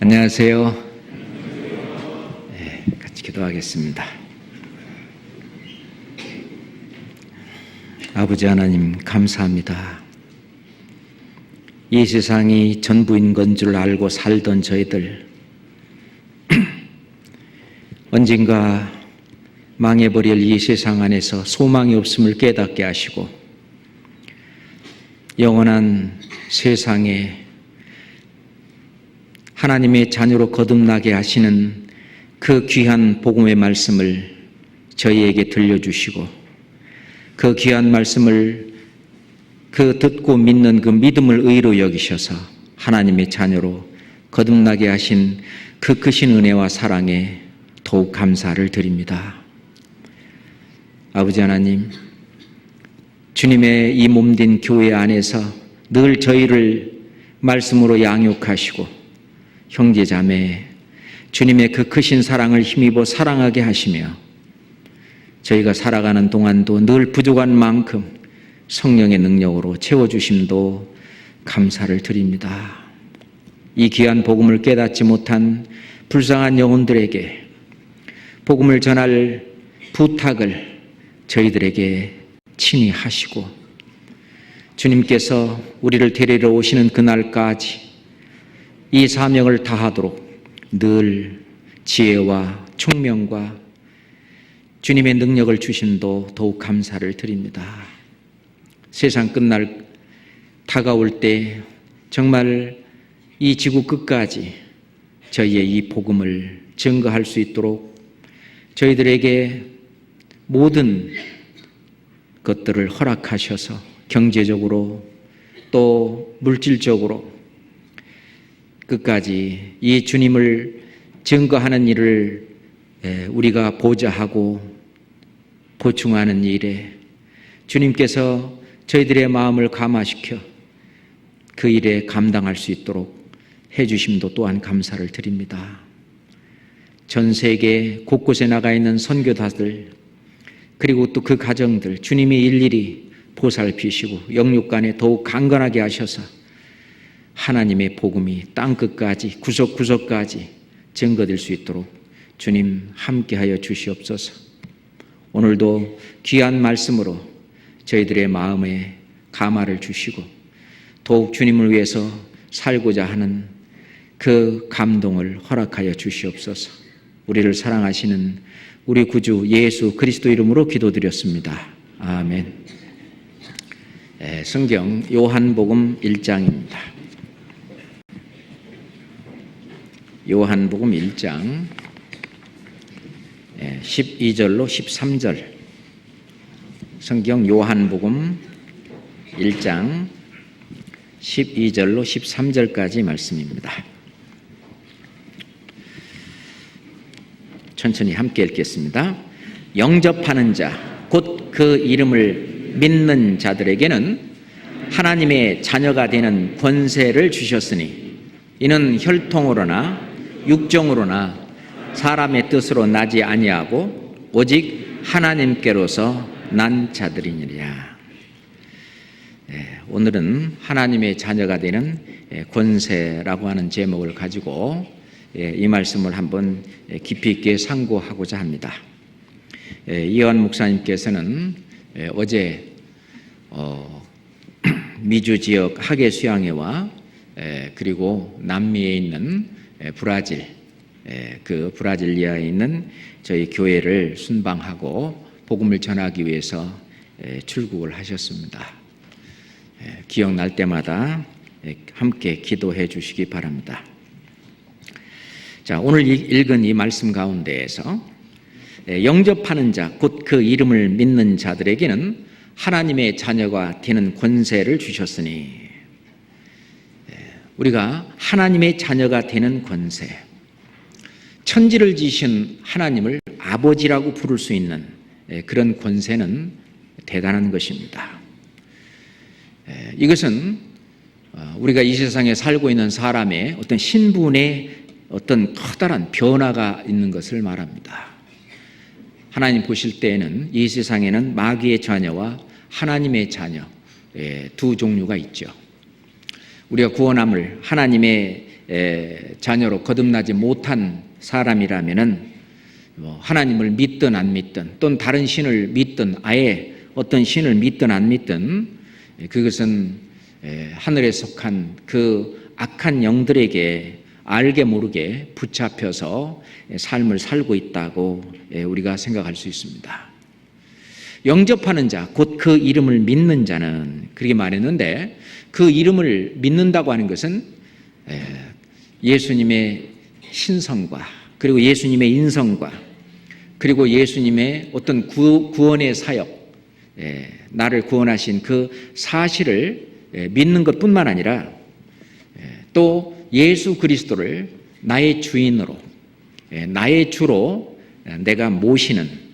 안녕하세요. 네, 같이 기도하겠습니다. 아버지 하나님, 감사합니다. 이 세상이 전부인 건 줄 알고 살던 저희들 언젠가 망해버릴 이 세상 안에서 소망이 없음을 깨닫게 하시고 영원한 세상에 하나님의 자녀로 거듭나게 하시는 그 귀한 복음의 말씀을 저희에게 들려주시고 그 귀한 말씀을 그 듣고 믿는 그 믿음을 의로 여기셔서 하나님의 자녀로 거듭나게 하신 그 크신 은혜와 사랑에 더욱 감사를 드립니다. 아버지 하나님, 주님의 이 몸된 교회 안에서 늘 저희를 말씀으로 양육하시고 형제 자매 주님의 그 크신 사랑을 힘입어 사랑하게 하시며 저희가 살아가는 동안도 늘 부족한 만큼 성령의 능력으로 채워주심도 감사를 드립니다. 이 귀한 복음을 깨닫지 못한 불쌍한 영혼들에게 복음을 전할 부탁을 저희들에게 친히 하시고 주님께서 우리를 데리러 오시는 그날까지 이 사명을 다하도록 늘 지혜와 총명과 주님의 능력을 주심도 더욱 감사를 드립니다. 세상 끝날 다가올 때 정말 이 지구 끝까지 저희의 이 복음을 증거할 수 있도록 저희들에게 모든 것들을 허락하셔서 경제적으로 또 물질적으로 끝까지 이 주님을 증거하는 일을 우리가 보좌하고 보충하는 일에 주님께서 저희들의 마음을 감화시켜 그 일에 감당할 수 있도록 해주심도 또한 감사를 드립니다. 전 세계 곳곳에 나가 있는 선교사들 그리고 또 그 가정들 주님이 일일이 보살피시고 영육간에 더욱 강건하게 하셔서 하나님의 복음이 땅끝까지 구석구석까지 증거될 수 있도록 주님 함께하여 주시옵소서. 오늘도 귀한 말씀으로 저희들의 마음에 감화를 주시고 더욱 주님을 위해서 살고자 하는 그 감동을 허락하여 주시옵소서. 우리를 사랑하시는 우리 구주 예수 그리스도 이름으로 기도드렸습니다. 아멘. 성경 요한복음 1장입니다. 요한복음 1장 12절로 13절 성경 요한복음 1장 12절로 13절까지 말씀입니다. 천천히 함께 읽겠습니다. 영접하는 자, 곧 그 이름을 믿는 자들에게는 하나님의 자녀가 되는 권세를 주셨으니 이는 혈통으로나 육정으로나 사람의 뜻으로 나지 아니하고 오직 하나님께로서 난 자들이니라. 오늘은 하나님의 자녀가 되는 권세라고 하는 제목을 가지고 이 말씀을 한번 깊이 있게 상고하고자 합니다. 이완 목사님께서는 어제 미주 지역 학예 수양회와 그리고 남미에 있는 브라질, 그 브라질리아에 있는 저희 교회를 순방하고 복음을 전하기 위해서 출국을 하셨습니다. 기억날 때마다 함께 기도해 주시기 바랍니다. 자, 오늘 읽은 이 말씀 가운데에서 영접하는 자, 곧 그 이름을 믿는 자들에게는 하나님의 자녀가 되는 권세를 주셨으니 우리가 하나님의 자녀가 되는 권세, 천지를 지으신 하나님을 아버지라고 부를 수 있는 그런 권세는 대단한 것입니다. 이것은 우리가 이 세상에 살고 있는 사람의 어떤 신분의 어떤 커다란 변화가 있는 것을 말합니다. 하나님 보실 때에는 이 세상에는 마귀의 자녀와 하나님의 자녀 두 종류가 있죠. 우리가 구원함을 하나님의 자녀로 거듭나지 못한 사람이라면은 하나님을 믿든 안 믿든 또는 다른 신을 믿든 아예 어떤 신을 믿든 안 믿든 그것은 하늘에 속한 그 악한 영들에게 알게 모르게 붙잡혀서 삶을 살고 있다고 우리가 생각할 수 있습니다. 영접하는 자, 곧 그 이름을 믿는 자는 그렇게 말했는데, 그 이름을 믿는다고 하는 것은 예수님의 신성과 그리고 예수님의 인성과 그리고 예수님의 어떤 구원의 사역, 나를 구원하신 그 사실을 믿는 것뿐만 아니라 또 예수 그리스도를 나의 주인으로, 나의 주로 내가 모시는,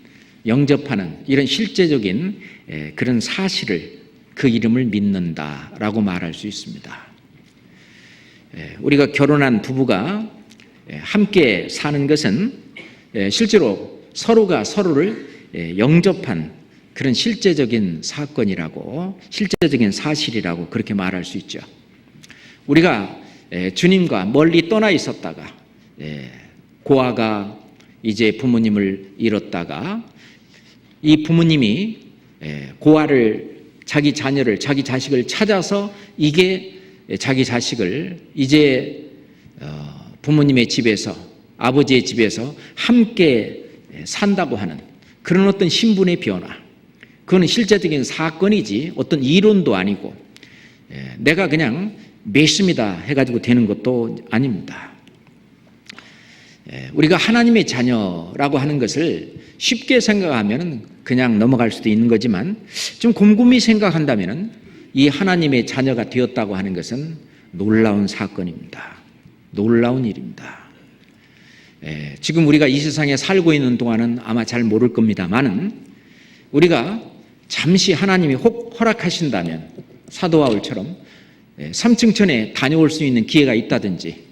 영접하는 이런 실제적인 그런 사실을, 그 이름을 믿는다라고 말할 수 있습니다. 우리가 결혼한 부부가 함께 사는 것은 실제로 서로가 서로를 영접한 그런 실제적인 사건이라고, 실제적인 사실이라고 그렇게 말할 수 있죠. 우리가 주님과 멀리 떠나 있었다가 고아가 이제 부모님을 잃었다가 이 부모님이 고아를, 자기 자녀를, 자기 자식을 찾아서 이게 자기 자식을 이제 부모님의 집에서, 아버지의 집에서 함께 산다고 하는 그런 어떤 신분의 변화, 그거는 실제적인 사건이지 어떤 이론도 아니고 내가 그냥 믿습니다 해가지고 되는 것도 아닙니다. 우리가 하나님의 자녀라고 하는 것을 쉽게 생각하면 그냥 넘어갈 수도 있는 거지만 좀 곰곰이 생각한다면 이 하나님의 자녀가 되었다고 하는 것은 놀라운 사건입니다. 놀라운 일입니다. 지금 우리가 이 세상에 살고 있는 동안은 아마 잘 모를 겁니다만은 우리가 잠시 하나님이 허락하신다면 사도 바울처럼 삼층천에 다녀올 수 있는 기회가 있다든지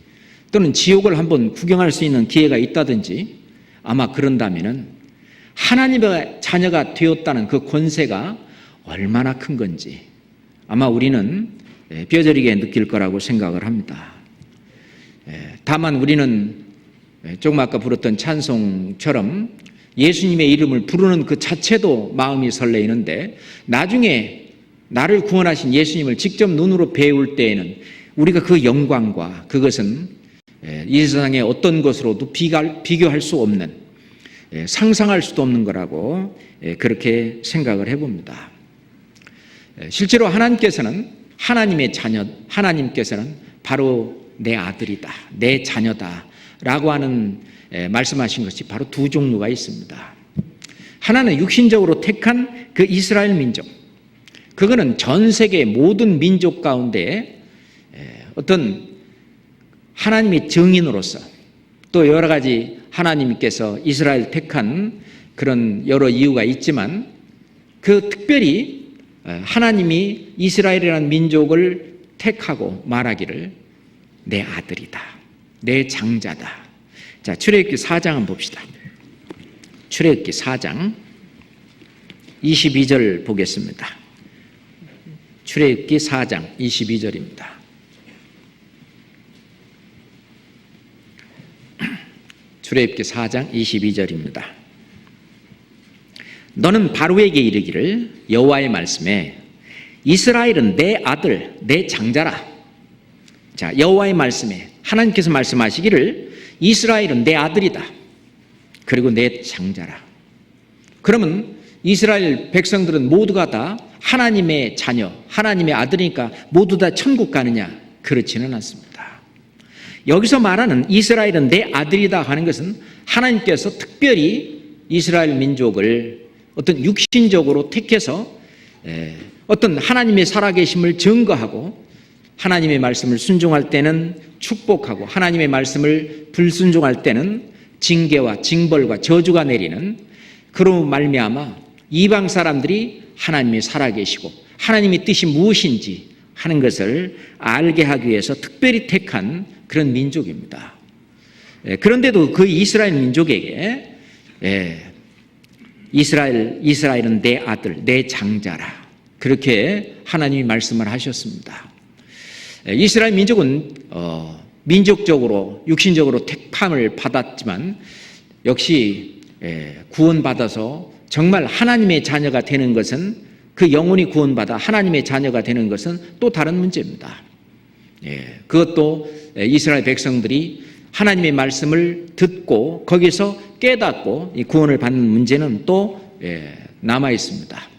또는 지옥을 한번 구경할 수 있는 기회가 있다든지 아마 그런다면은 하나님의 자녀가 되었다는 그 권세가 얼마나 큰 건지 아마 우리는 뼈저리게 느낄 거라고 생각을 합니다. 다만 우리는 조금 아까 부르던 찬송처럼 예수님의 이름을 부르는 그 자체도 마음이 설레이는데 나중에 나를 구원하신 예수님을 직접 눈으로 배울 때에는 우리가 그 영광과 그것은 이 세상의 어떤 것으로도 비교할 수 없는, 상상할 수도 없는 거라고 그렇게 생각을 해봅니다. 실제로 하나님께서는 하나님의 자녀, 하나님께서는 바로 내 아들이다, 내 자녀다 라고 하는 말씀하신 것이 바로 두 종류가 있습니다. 하나는 육신적으로 택한 그 이스라엘 민족, 그거는 전 세계 모든 민족 가운데 어떤 하나님의 증인으로서 또 여러 가지 하나님께서 이스라엘 택한 그런 여러 이유가 있지만 그 특별히 하나님이 이스라엘이라는 민족을 택하고 말하기를 내 아들이다, 내 장자다. 자, 출애굽기 4장 한번 봅시다. 출애굽기 4장 22절 보겠습니다. 출애굽기 4장 22절입니다. 출애굽기 4장 22절입니다. 너는 바로에게 이르기를 여호와의 말씀에 이스라엘은 내 아들, 내 장자라. 자, 여호와의 말씀에 하나님께서 말씀하시기를 이스라엘은 내 아들이다. 그리고 내 장자라. 그러면 이스라엘 백성들은 모두가 다 하나님의 자녀, 하나님의 아들이니까 모두 다 천국 가느냐? 그렇지는 않습니다. 여기서 말하는 이스라엘은 내 아들이다 하는 것은 하나님께서 특별히 이스라엘 민족을 어떤 육신적으로 택해서 어떤 하나님의 살아계심을 증거하고 하나님의 말씀을 순종할 때는 축복하고 하나님의 말씀을 불순종할 때는 징계와 징벌과 저주가 내리는 그로 말미암아 이방 사람들이 하나님이 살아계시고 하나님의 뜻이 무엇인지 하는 것을 알게 하기 위해서 특별히 택한 그런 민족입니다. 그런데도 그 이스라엘 민족에게 이스라엘은 내 아들, 내 장자라 그렇게 하나님이 말씀을 하셨습니다. 이스라엘 민족은 민족적으로 육신적으로 택함을 받았지만 역시 구원받아서 정말 하나님의 자녀가 되는 것은, 그 영혼이 구원받아 하나님의 자녀가 되는 것은 또 다른 문제입니다. 그것도 이스라엘 백성들이 하나님의 말씀을 듣고 거기서 깨닫고 이 구원을 받는 문제는 또 남아 있습니다.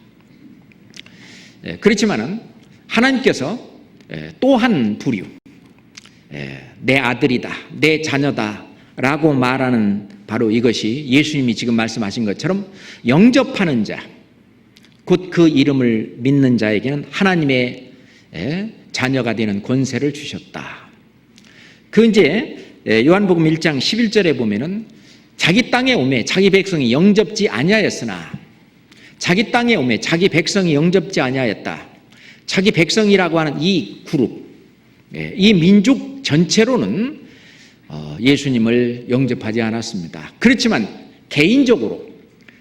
그렇지만은 하나님께서 또 한 부류, 내 아들이다, 내 자녀다라고 말하는 바로 이것이 예수님이 지금 말씀하신 것처럼 영접하는 자, 곧 그 이름을 믿는 자에게는 하나님의 자녀가 되는 권세를 주셨다. 그 이제 요한복음 1장 11절에 보면은 자기 땅에 오매 자기 백성이 영접지 아니하였으나, 자기 땅에 오매 자기 백성이 영접지 아니하였다. 자기 백성이라고 하는 이 그룹, 이 민족 전체로는 예수님을 영접하지 않았습니다. 그렇지만 개인적으로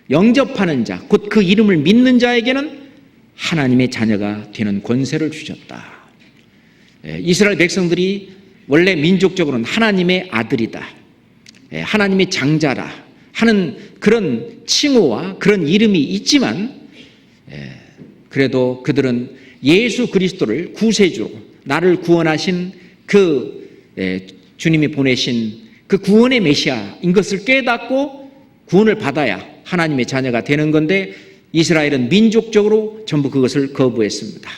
영접하는 자, 곧 그 이름을 믿는 자에게는 하나님의 자녀가 되는 권세를 주셨다. 이스라엘 백성들이 원래 민족적으로는 하나님의 아들이다, 하나님의 장자라 하는 그런 칭호와 그런 이름이 있지만, 그래도 그들은 예수 그리스도를 구세주로, 나를 구원하신 그 주님이 보내신 그 구원의 메시아인 것을 깨닫고 구원을 받아야 하나님의 자녀가 되는 건데, 이스라엘은 민족적으로 전부 그것을 거부했습니다.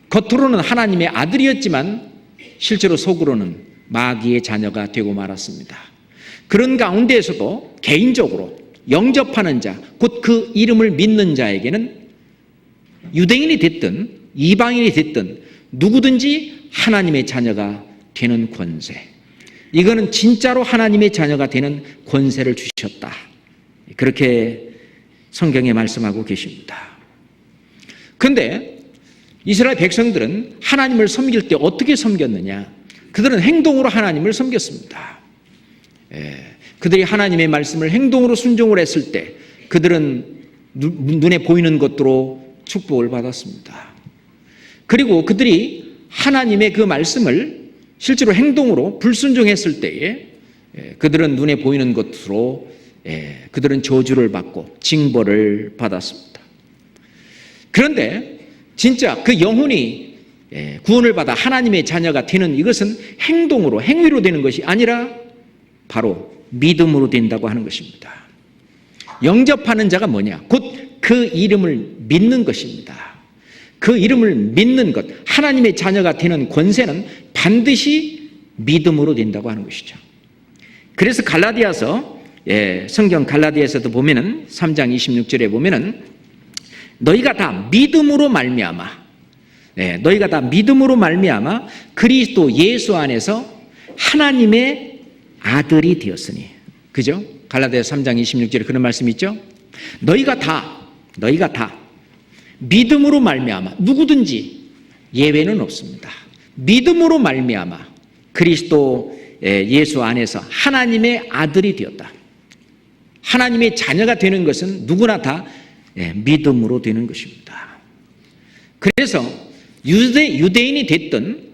겉으로는 하나님의 아들이었지만 실제로 속으로는 마귀의 자녀가 되고 말았습니다. 그런 가운데에서도 개인적으로 영접하는 자, 곧 그 이름을 믿는 자에게는 유대인이 됐든 이방인이 됐든 누구든지 하나님의 자녀가 되는 권세, 이거는 진짜로 하나님의 자녀가 되는 권세를 주셨다. 그렇게 성경에 말씀하고 계십니다. 그런데 이스라엘 백성들은 하나님을 섬길 때 어떻게 섬겼느냐? 그들은 행동으로 하나님을 섬겼습니다. 그들이 하나님의 말씀을 행동으로 순종을 했을 때 그들은 눈에 보이는 것으로 축복을 받았습니다. 그리고 그들이 하나님의 그 말씀을 실제로 행동으로 불순종했을 때에 그들은 눈에 보이는 것으로 그들은 저주를 받고 징벌을 받았습니다. 그런데 진짜 그 영혼이 구원을 받아 하나님의 자녀가 되는 이것은 행동으로, 행위로 되는 것이 아니라 바로 믿음으로 된다고 하는 것입니다. 영접하는 자가 뭐냐? 곧 그 이름을 믿는 것입니다. 그 이름을 믿는 것, 하나님의 자녀가 되는 권세는 반드시 믿음으로 된다고 하는 것이죠. 그래서 갈라디아서, 성경 갈라디아서도 보면은 3장 26절에 보면은 너희가 다 믿음으로 말미암아, 너희가 다 믿음으로 말미암아 그리스도 예수 안에서 하나님의 아들이 되었으니, 그죠? 갈라디아서 3장 26절에 그런 말씀이 있죠. 너희가 다 믿음으로 말미암아, 누구든지 예외는 없습니다. 믿음으로 말미암아 그리스도 예수 안에서 하나님의 아들이 되었다. 하나님의 자녀가 되는 것은 누구나 다 믿음으로 되는 것입니다. 그래서 유대인이 됐든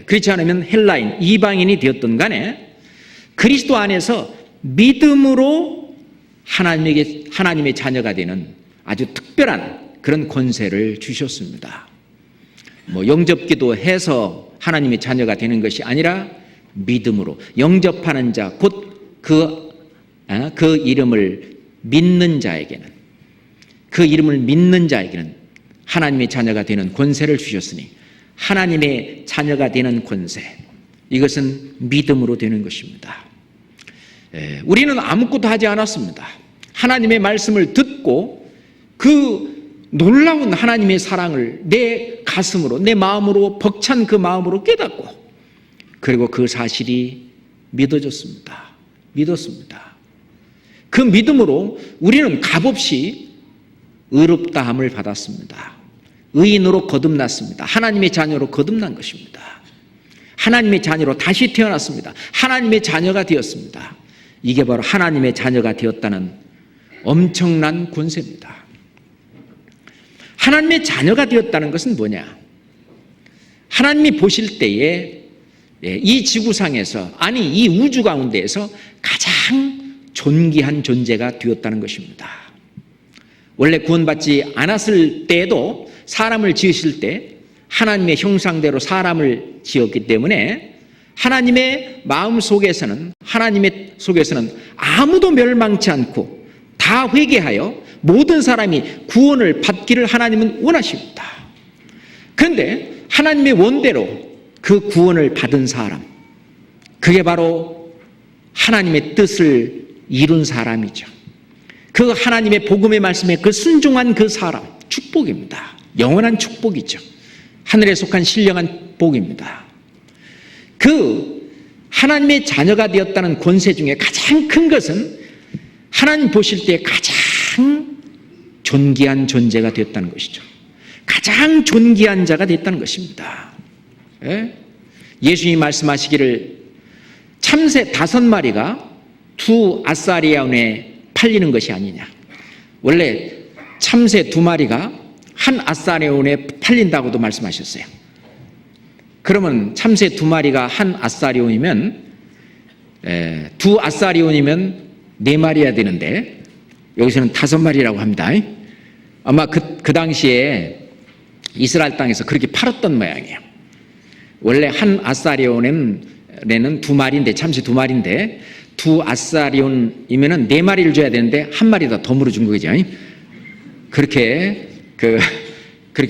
그렇지 않으면 헬라인, 이방인이 되었든 간에 그리스도 안에서 믿음으로 하나님의 자녀가 되는 아주 특별한 그런 권세를 주셨습니다. 영접기도 해서 하나님의 자녀가 되는 것이 아니라 믿음으로 영접하는 자, 곧 그 이름을 믿는 자에게는, 그 이름을 믿는 자에게는 하나님의 자녀가 되는 권세를 주셨으니, 하나님의 자녀가 되는 권세, 이것은 믿음으로 되는 것입니다. 우리는 아무것도 하지 않았습니다. 하나님의 말씀을 듣고 그 놀라운 하나님의 사랑을 내 가슴으로, 내 마음으로, 벅찬 그 마음으로 깨닫고, 그리고 그 사실이 믿어졌습니다. 믿었습니다. 그 믿음으로 우리는 값없이 의롭다함을 받았습니다. 의인으로 거듭났습니다. 하나님의 자녀로 거듭난 것입니다. 하나님의 자녀로 다시 태어났습니다. 하나님의 자녀가 되었습니다. 이게 바로 하나님의 자녀가 되었다는 엄청난 권세입니다. 하나님의 자녀가 되었다는 것은 뭐냐? 하나님이 보실 때에 이 지구상에서, 아니 이 우주 가운데에서 가장 존귀한 존재가 되었다는 것입니다. 원래 구원받지 않았을 때에도 사람을 지으실 때 하나님의 형상대로 사람을 지었기 때문에 하나님의 마음 속에서는, 하나님의 속에서는 아무도 멸망치 않고 다 회개하여 모든 사람이 구원을 받기를 하나님은 원하십니다. 그런데 하나님의 원대로 그 구원을 받은 사람, 그게 바로 하나님의 뜻을 이룬 사람이죠. 그 하나님의 복음의 말씀에 그 순종한 그 사람, 축복입니다. 영원한 축복이죠. 하늘에 속한 신령한 복입니다. 그 하나님의 자녀가 되었다는 권세 중에 가장 큰 것은 하나님 보실 때 가장 존귀한 존재가 되었다는 것이죠. 가장 존귀한 자가 됐다는 것입니다. 예수님이 말씀하시기를 참새 5마리가 2 아사리온에 팔리는 것이 아니냐. 원래 참새 2마리가 1 아사리온에 팔린다고도 말씀하셨어요. 그러면 참새 2마리가 1 아사리온이면 2 아사리온이면 4마리야 되는데 여기서는 5마리라고 합니다. 아마 그 당시에 이스라엘 땅에서 그렇게 팔았던 모양이에요. 원래 1 아사리온에는 2마리인데, 참새 2마리인데 2 아사리온이면 4마리를 줘야 되는데 1마리 더 덤으로 준 거죠. 그렇게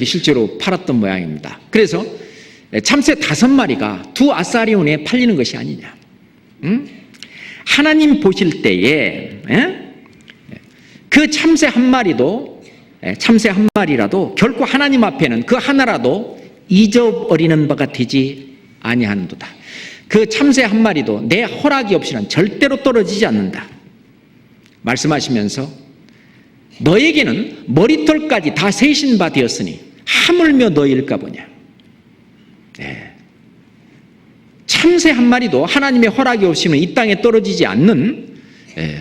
실제로 팔았던 모양입니다. 그래서 참새 5마리가 2 아사리온에 팔리는 것이 아니냐. 하나님 보실 때에 그 참새 한 마리라도 결코 하나님 앞에는 그 하나라도 잊어버리는 바가 되지 아니하는도다. 그 참새 한 마리도 내 허락이 없이는 절대로 떨어지지 않는다 말씀하시면서 너에게는 머리털까지 다 세신 바 되었으니 하물며 너희일까 보냐. 참새 한 마리도 하나님의 허락이 없이는 이 땅에 떨어지지 않는,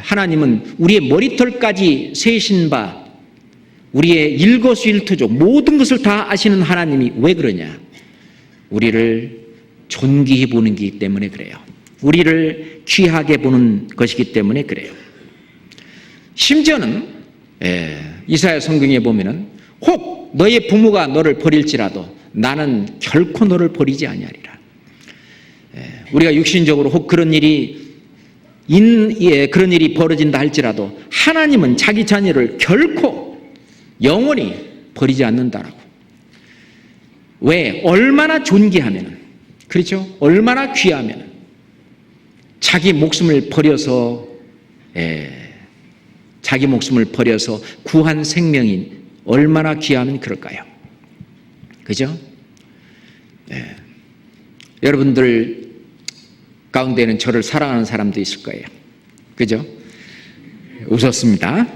하나님은 우리의 머리털까지 세신 바, 우리의 일거수일투족 모든 것을 다 아시는 하나님이 왜 그러냐. 우리를 존귀히 보는 것이기 때문에 그래요. 우리를 귀하게 보는 것이기 때문에 그래요. 심지어는 이사야 성경에 보면은 혹 너의 부모가 너를 버릴지라도 나는 결코 너를 버리지 아니하리라. 우리가 육신적으로 혹 그런 일이 벌어진다 할지라도 하나님은 자기 자녀를 결코 영원히 버리지 않는다라고. 왜? 얼마나 존귀하면은, 그렇죠? 얼마나 귀하면은 자기 목숨을 버려서 구한 생명이 얼마나 귀하면 그럴까요? 그죠? 여러분들 가운데는 저를 사랑하는 사람도 있을 거예요. 그죠? 웃었습니다.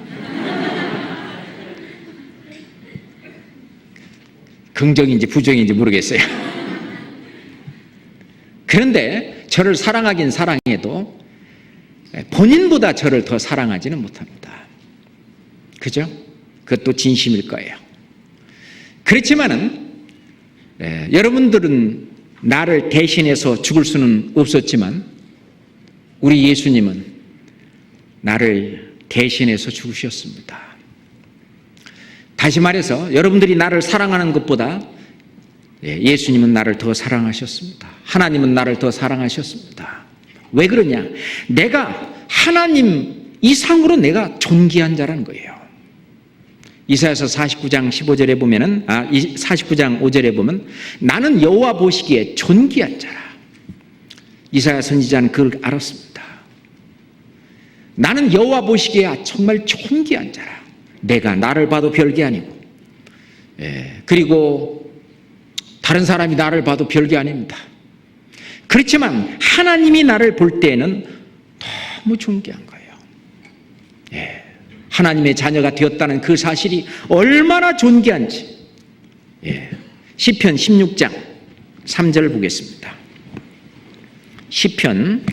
긍정인지 부정인지 모르겠어요. 그런데 저를 사랑하긴 사랑해도 본인보다 저를 더 사랑하지는 못합니다. 그죠? 그것도 진심일 거예요. 그렇지만은 여러분들은 나를 대신해서 죽을 수는 없었지만 우리 예수님은 나를 대신해서 죽으셨습니다. 다시 말해서 여러분들이 나를 사랑하는 것보다 예수님은 나를 더 사랑하셨습니다. 하나님은 나를 더 사랑하셨습니다. 왜 그러냐? 내가 하나님 이상으로 내가 존귀한 자라는 거예요. 이사야서 49장 15절에 보면은 49장 5절에 보면 나는 여호와 보시기에 존귀한 자라. 이사야 선지자는 그걸 알았습니다. 나는 여호와 보시기에 정말 존귀한 자라. 내가 나를 봐도 별게 아니고, 그리고 다른 사람이 나를 봐도 별게 아닙니다. 그렇지만 하나님이 나를 볼 때에는 너무 존귀한 거예요. 하나님의 자녀가 되었다는 그 사실이 얼마나 존귀한지. 시편 16장 3절 보겠습니다. 시편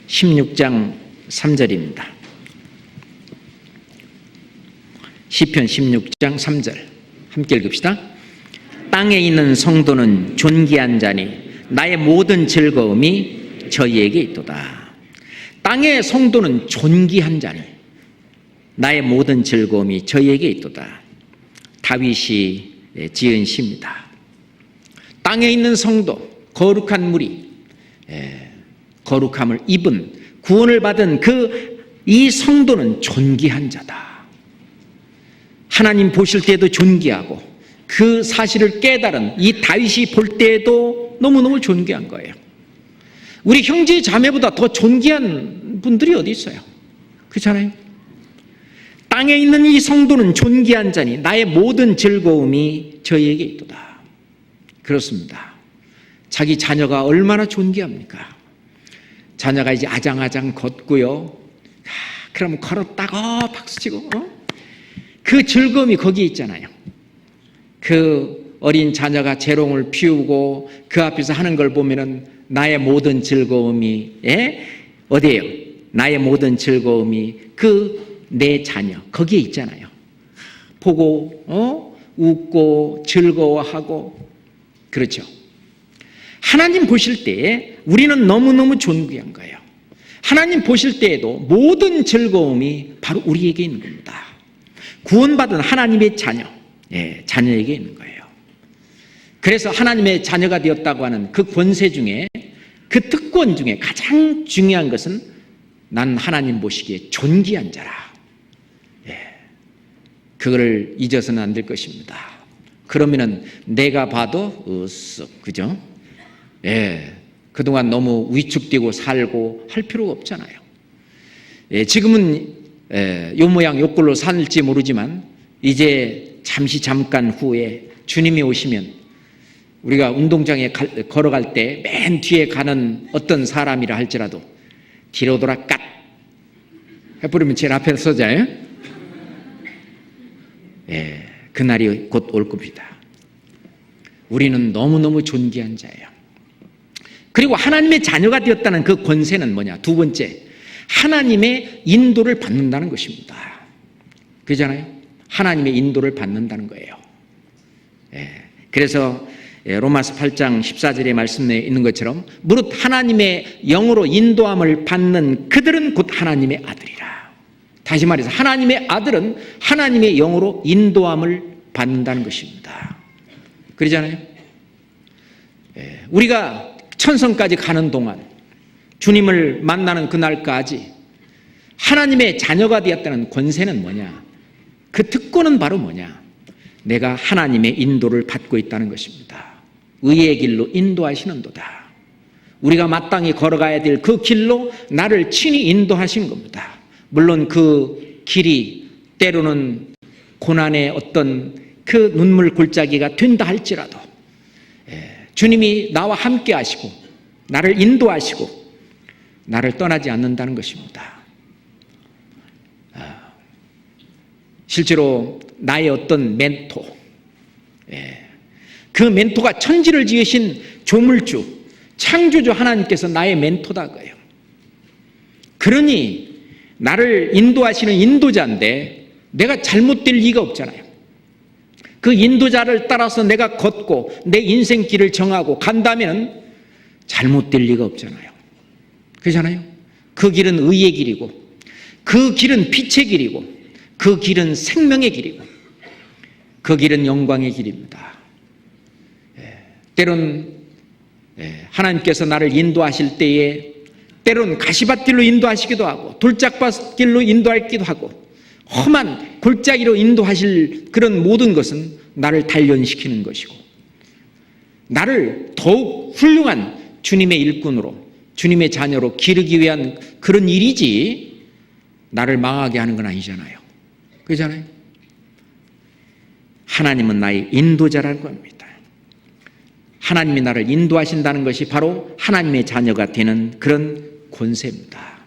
16장 3절입니다. 시편 16장 3절 함께 읽읍시다. 땅에 있는 성도는 존귀한 자니 나의 모든 즐거움이 저희에게 있도다. 땅의 성도는 존귀한 자니 나의 모든 즐거움이 저희에게 있도다. 다윗이 지은 시입니다. 땅에 있는 성도, 거룩한 무리, 거룩함을 입은 구원을 받은 이 성도는 존귀한 자다. 하나님 보실 때도 존귀하고 그 사실을 깨달은 이 다윗이 볼 때에도 너무너무 존귀한 거예요. 우리 형제 자매보다 더 존귀한 분들이 어디 있어요? 그렇잖아요. 땅에 있는 이 성도는 존귀한 자니 나의 모든 즐거움이 저희에게 있도다. 그렇습니다. 자기 자녀가 얼마나 존귀합니까? 자녀가 이제 아장아장 걷고요. 그럼 걸었다고 박수치고 그 즐거움이 거기에 있잖아요. 그 어린 자녀가 재롱을 피우고 그 앞에서 하는 걸 보면은 나의 모든 즐거움이 어디예요? 나의 모든 즐거움이 내 자녀 거기에 있잖아요. 보고 웃고 즐거워하고 그렇죠. 하나님 보실 때에 우리는 너무너무 존귀한 거예요. 하나님 보실 때에도 모든 즐거움이 바로 우리에게 있는 겁니다. 구원받은 하나님의 자녀, 자녀에게 있는 거예요. 그래서 하나님의 자녀가 되었다고 하는 그 권세 중에 그 특권 중에 가장 중요한 것은 난 하나님 보시기에 존귀한 자라. 그거를 잊어서는 안 될 것입니다. 그러면은 내가 봐도 으쓱, 그죠? 그동안 너무 위축되고 살고 할 필요가 없잖아요. 지금은 요 모양 요 꼴로 살지 모르지만 이제 잠깐 후에 주님이 오시면 우리가 운동장에 걸어갈 때 맨 뒤에 가는 어떤 사람이라 할지라도 뒤로 돌아 깍 해버리면 제일 앞에 서잖아요. 그날이 곧 올 겁니다. 우리는 너무너무 존귀한 자예요. 그리고 하나님의 자녀가 되었다는 그 권세는 뭐냐? 두 번째, 하나님의 인도를 받는다는 것입니다. 그렇잖아요? 하나님의 인도를 받는다는 거예요. 그래서 로마서 8장 14절의 말씀에 있는 것처럼 무릇 하나님의 영으로 인도함을 받는 그들은 곧 하나님의 아들이라. 다시 말해서 하나님의 아들은 하나님의 영으로 인도함을 받는다는 것입니다. 그러잖아요. 우리가 천성까지 가는 동안 주님을 만나는 그날까지 하나님의 자녀가 되었다는 권세는 뭐냐? 그 특권은 바로 뭐냐? 내가 하나님의 인도를 받고 있다는 것입니다. 의의 길로 인도하시는도다. 우리가 마땅히 걸어가야 될 그 길로 나를 친히 인도하신 겁니다. 물론 그 길이 때로는 고난의 어떤 그 눈물 골짜기가 된다 할지라도 주님이 나와 함께 하시고 나를 인도하시고 나를 떠나지 않는다는 것입니다. 실제로 나의 어떤 멘토, 그 멘토가 천지를 지으신 조물주, 창조주 하나님께서 나의 멘토다 그래요. 그러니 나를 인도하시는 인도자인데 내가 잘못될 리가 없잖아요. 그 인도자를 따라서 내가 걷고 내 인생 길을 정하고 간다면 잘못될 리가 없잖아요. 그렇잖아요. 그 길은 의의 길이고 그 길은 빛의 길이고 그 길은 생명의 길이고 그 길은 영광의 길입니다. 때론 하나님께서 나를 인도하실 때에 때론 가시밭길로 인도하시기도 하고 돌짝밭길로 인도하기도 하고 험한 골짜기로 인도하실 그런 모든 것은 나를 단련시키는 것이고 나를 더욱 훌륭한 주님의 일꾼으로 주님의 자녀로 기르기 위한 그런 일이지 나를 망하게 하는 건 아니잖아요. 그렇잖아요. 하나님은 나의 인도자라고 합니다. 하나님이 나를 인도하신다는 것이 바로 하나님의 자녀가 되는 그런 권세입니다.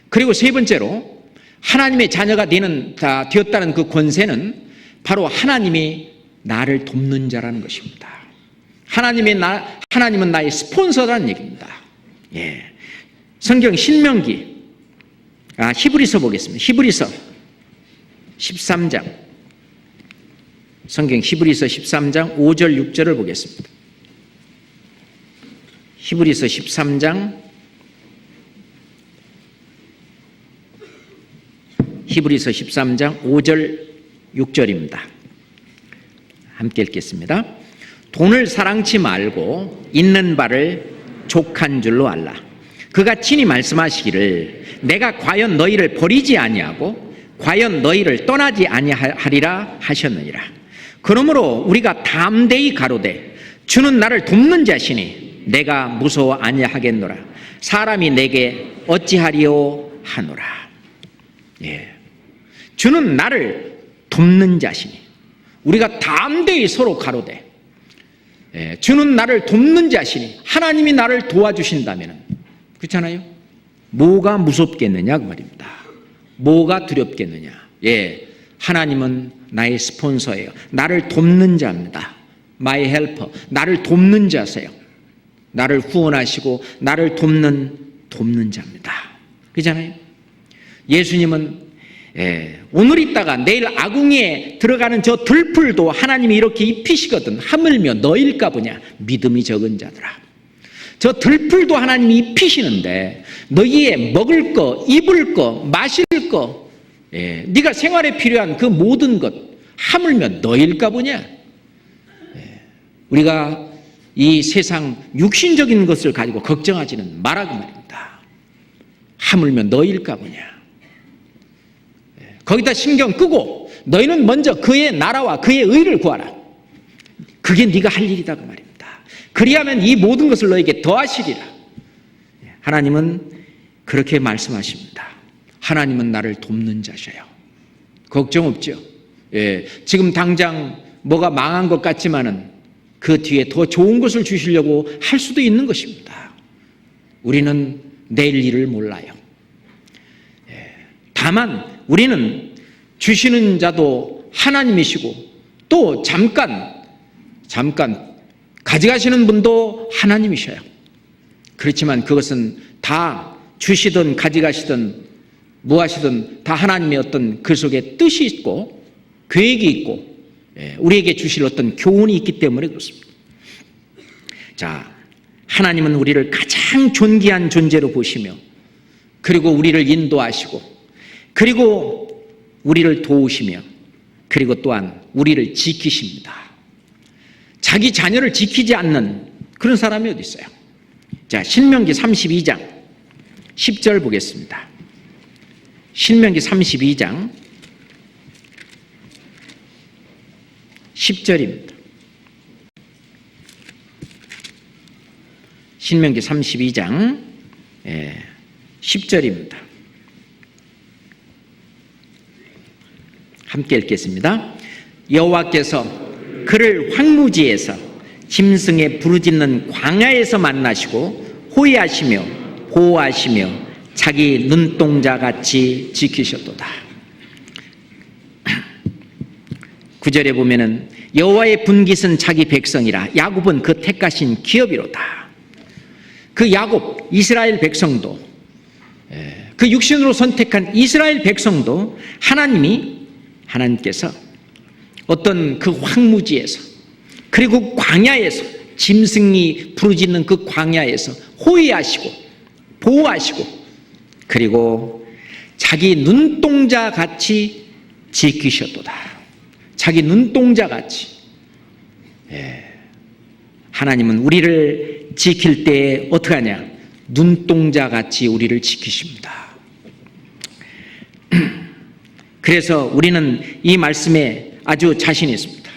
그리고 세 번째로 하나님의 자녀가 되었다는 그 권세는 바로 하나님이 나를 돕는 자라는 것입니다. 하나님은 나의 스폰서라는 얘기입니다. 성경 신명기, 히브리서 보겠습니다. 히브리서 13장 성경 히브리서 13장 5절 6절을 보겠습니다. 히브리서 13장 5절 6절입니다. 함께 읽겠습니다. 돈을 사랑치 말고 있는 바를 족한 줄로 알라. 그가 친히 말씀하시기를 내가 과연 너희를 버리지 아니하고 과연 너희를 떠나지 아니하리라 하셨느니라. 그러므로 우리가 담대히 가로되 주는 나를 돕는 자시니 내가 무서워 아니하겠노라. 사람이 내게 어찌하리요 하노라. 예. 주는 나를 돕는 자시니 우리가 담대히 서로 가로되 주는 나를 돕는 자시니 하나님이 나를 도와주신다면 그렇잖아요. 뭐가 무섭겠느냐 그 말입니다. 뭐가 두렵겠느냐. 예, 하나님은 나의 스폰서예요. 나를 돕는 자입니다. My helper. 나를 돕는 자세요. 나를 후원하시고 나를 돕는 자입니다. 그렇잖아요. 예수님은 오늘 있다가 내일 아궁이에 들어가는 저 들풀도 하나님이 이렇게 입히시거든. 하물며 너일까 보냐 믿음이 적은 자들아. 저 들풀도 하나님이 입히시는데 너희의 먹을 거, 입을 거, 마실 거, 네가 생활에 필요한 그 모든 것 하물며 너일까 보냐. 우리가 이 세상 육신적인 것을 가지고 걱정하지는 말라고 말입니다. 하물며 너일까 보냐. 거기다 신경 끄고 너희는 먼저 그의 나라와 그의 의를 구하라. 그게 네가 할 일이다 그 말입니다. 그리하면 이 모든 것을 너에게 더하시리라. 하나님은 그렇게 말씀하십니다. 하나님은 나를 돕는 자셔요. 걱정 없죠. 예, 지금 당장 뭐가 망한 것 같지만은 그 뒤에 더 좋은 것을 주시려고 할 수도 있는 것입니다. 우리는 내일 일을 몰라요. 다만 우리는 주시는 자도 하나님이시고 또 잠깐 가져가시는 분도 하나님이셔요. 그렇지만 그것은 다 주시든 가져가시든 무하시든 다 하나님의 어떤 그 속에 뜻이 있고 계획이 있고 우리에게 주실 어떤 교훈이 있기 때문에 그렇습니다. 자, 하나님은 우리를 가장 존귀한 존재로 보시며 그리고 우리를 인도하시고 그리고 우리를 도우시며 그리고 또한 우리를 지키십니다. 자기 자녀를 지키지 않는 그런 사람이 어디 있어요? 자, 신명기 32장 10절 보겠습니다. 신명기 32장 10절입니다. 신명기 32장 10절입니다. 함께 읽겠습니다. 여호와께서 그를 황무지에서 짐승의 부르짖는 광야에서 만나시고 호위하시며 보호하시며 자기 눈동자같이 지키셨도다. 9절에 보면은 여호와의 분깃은 자기 백성이라 야곱은 그 택하신 기업이로다. 그 야곱 이스라엘 백성도 그 육신으로 선택한 이스라엘 백성도 하나님께서 어떤 그 황무지에서 그리고 광야에서 짐승이 부르짖는 그 광야에서 호위하시고 보호하시고 그리고 자기 눈동자같이 지키셨도다. 자기 눈동자같이. 하나님은 우리를 지킬 때 어떻게 하냐? 눈동자같이 우리를 지키십니다. 그래서 우리는 이 말씀에 아주 자신이 있습니다.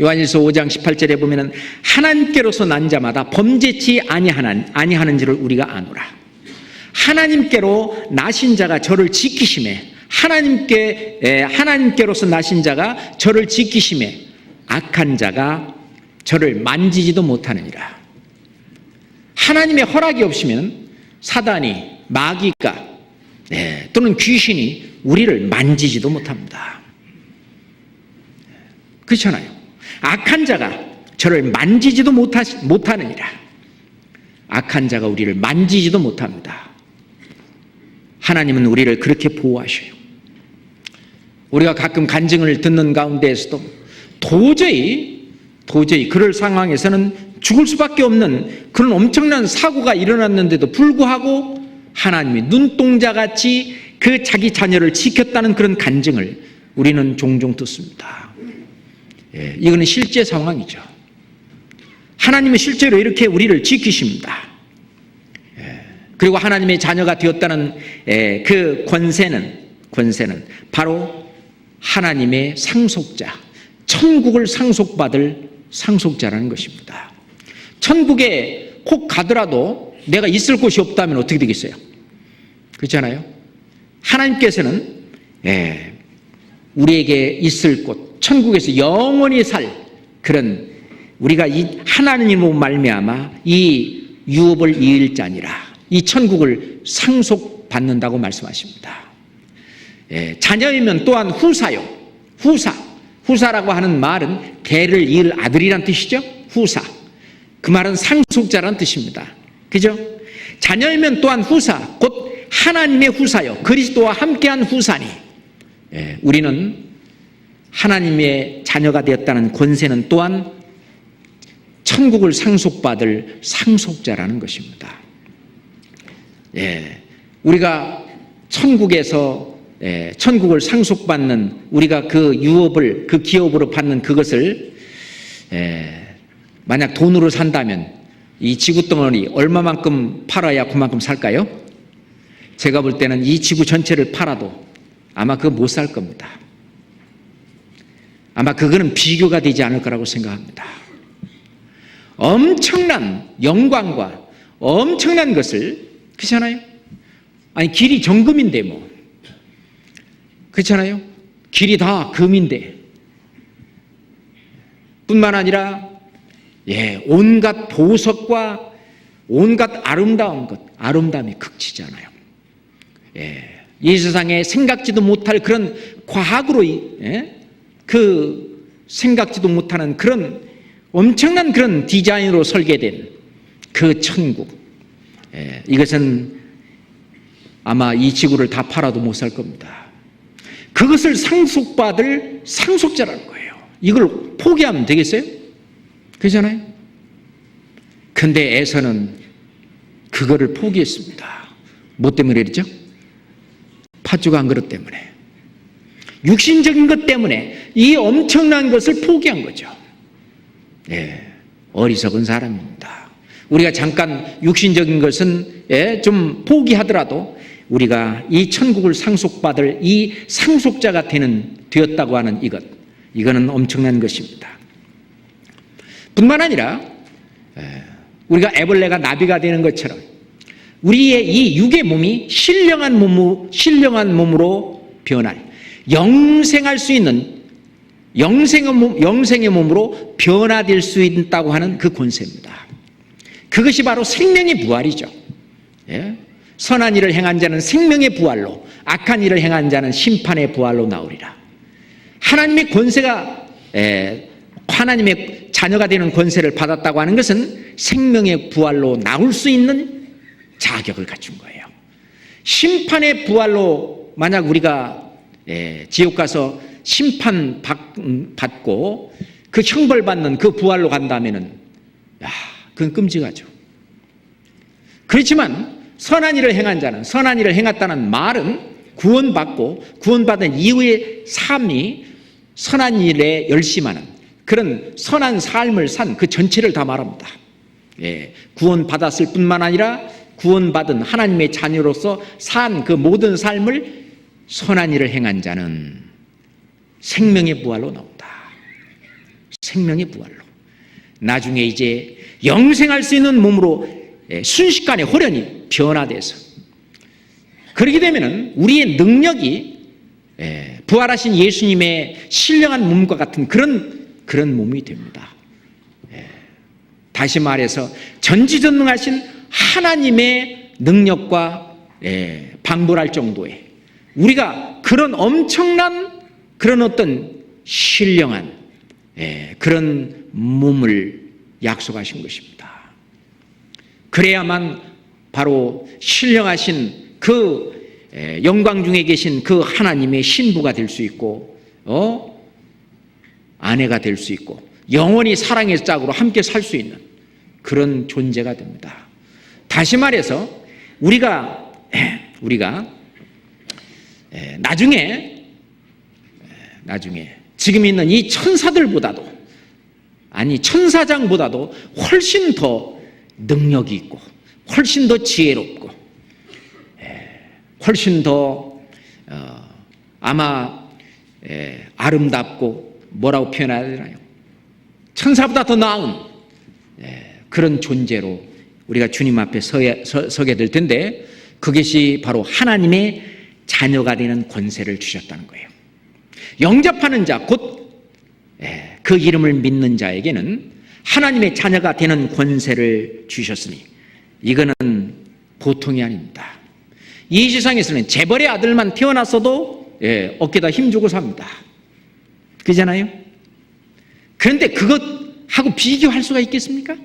요한일서 5장 18절에 보면은 하나님께로서 난 자마다 범죄치 아니하는지를 우리가 아노라. 하나님께로 나신 자가 저를 지키심에 하나님께로서 나신 자가 저를 지키심에 악한 자가 저를 만지지도 못하느니라. 하나님의 허락이 없으면 사단이 마귀가 또는 귀신이 우리를 만지지도 못합니다. 그렇잖아요. 악한 자가 저를 만지지도 못하느니라. 악한 자가 우리를 만지지도 못합니다. 하나님은 우리를 그렇게 보호하셔요. 우리가 가끔 간증을 듣는 가운데에서도 도저히 그럴 상황에서는 죽을 수밖에 없는 그런 엄청난 사고가 일어났는데도 불구하고 하나님이 눈동자같이 그 자기 자녀를 지켰다는 그런 간증을 우리는 종종 듣습니다. 이거는 실제 상황이죠. 하나님은 실제로 이렇게 우리를 지키십니다. 그리고 하나님의 자녀가 되었다는 그 권세는 바로 하나님의 상속자, 천국을 상속받을 상속자라는 것입니다. 천국에 혹 가더라도 내가 있을 곳이 없다면 어떻게 되겠어요? 그렇잖아요. 하나님께서는 우리에게 있을 곳, 천국에서 영원히 살 그런 우리가 이 하나님으로 말미암아 이 유업을 이을 자니라, 이 천국을 상속받는다고 말씀하십니다. 자녀이면 또한 후사요. 후사라고 하는 말은 대를 이을 아들이란 뜻이죠. 후사. 그 말은 상속자란 뜻입니다. 그죠? 자녀이면 또한 후사, 곧 하나님의 후사요. 그리스도와 함께한 후사니. 우리는 하나님의 자녀가 되었다는 권세는 또한 천국을 상속받을 상속자라는 것입니다. 우리가 천국에서 천국을 상속받는, 우리가 그 유업을, 그 기업으로 받는 그것을 만약 돈으로 산다면 이 지구덩어리 얼마만큼 팔아야 그만큼 살까요? 제가 볼 때는 이 지구 전체를 팔아도 아마 그거 못 살 겁니다. 아마 그거는 비교가 되지 않을 거라고 생각합니다. 엄청난 영광과 엄청난 것을, 그렇잖아요? 아니, 길이 정금인데 뭐, 그렇잖아요? 길이 다 금인데, 뿐만 아니라 온갖 보석과 온갖 아름다운 것, 아름다움이 극치잖아요. 이 세상에 생각지도 못할 그런 과학으로 그 생각지도 못하는 그런 엄청난 그런 디자인으로 설계된 그 천국, 이것은 아마 이 지구를 다 팔아도 못 살 겁니다. 그것을 상속받을 상속자라는 거예요. 이걸 포기하면 되겠어요? 그렇잖아요? 근데 에서는 그거를 포기했습니다. 뭐 때문에 그랬죠? 팥죽 한 그릇 때문에, 육신적인 것 때문에 이 엄청난 것을 포기한 거죠. 어리석은 사람입니다. 우리가 잠깐 육신적인 것은 좀 포기하더라도 우리가 이 천국을 상속받을 이 상속자가 되었다고 하는 이거는 엄청난 것입니다. 뿐만 아니라 우리가 애벌레가 나비가 되는 것처럼 우리의 이 육의 몸이 신령한 몸으로 변할, 영생할 수 있는 영생의 몸으로 변화될 수 있다고 하는 그 권세입니다. 그것이 바로 생명의 부활이죠. 선한 일을 행한 자는 생명의 부활로, 악한 일을 행한 자는 심판의 부활로 나오리라. 하나님의 권세가, 하나님의 자녀가 되는 권세를 받았다고 하는 것은 생명의 부활로 나올 수 있는 자격을 갖춘 거예요. 심판의 부활로 만약 우리가 지옥 가서 심판 받고 그 형벌 받는 그 부활로 간다면은, 그건 끔찍하죠. 그렇지만 선한 일을 행한 자는, 선한 일을 행했다는 말은 구원받고 구원받은 이후의 삶이 선한 일에 열심하는 그런 선한 삶을 산 그 전체를 다 말합니다. 구원받았을 뿐만 아니라 구원받은 하나님의 자녀로서 산 그 모든 삶을 선한 일을 행한 자는 생명의 부활로 나온다. 생명의 부활로. 나중에 이제 영생할 수 있는 몸으로 순식간에 호련히 변화돼서, 그렇게 되면은 우리의 능력이 부활하신 예수님의 신령한 몸과 같은 그런 몸이 됩니다. 다시 말해서 전지전능하신 하나님의 능력과 방불할 정도의, 우리가 그런 엄청난 그런 어떤 신령한 그런 몸을 약속하신 것입니다. 그래야만 바로 신령하신 그 영광 중에 계신 그 하나님의 신부가 될 수 있고, 아내가 될 수 있고 영원히 사랑의 짝으로 함께 살 수 있는 그런 존재가 됩니다. 다시 말해서 우리가 나중에 지금 있는 이 천사들보다도, 아니 천사장보다도 훨씬 더 능력이 있고 훨씬 더 지혜롭고 훨씬 더 아마 아름답고 뭐라고 표현해야 되나요? 천사보다 더 나은 그런 존재로 우리가 주님 앞에 서게 될 텐데, 그것이 바로 하나님의 자녀가 되는 권세를 주셨다는 거예요. 영접하는 자, 곧 그 이름을 믿는 자에게는 하나님의 자녀가 되는 권세를 주셨으니 이거는 보통이 아닙니다. 이 세상에서는 재벌의 아들만 태어났어도 어깨다 힘주고 삽니다. 그잖아요? 그런데 그것하고 비교할 수가 있겠습니까?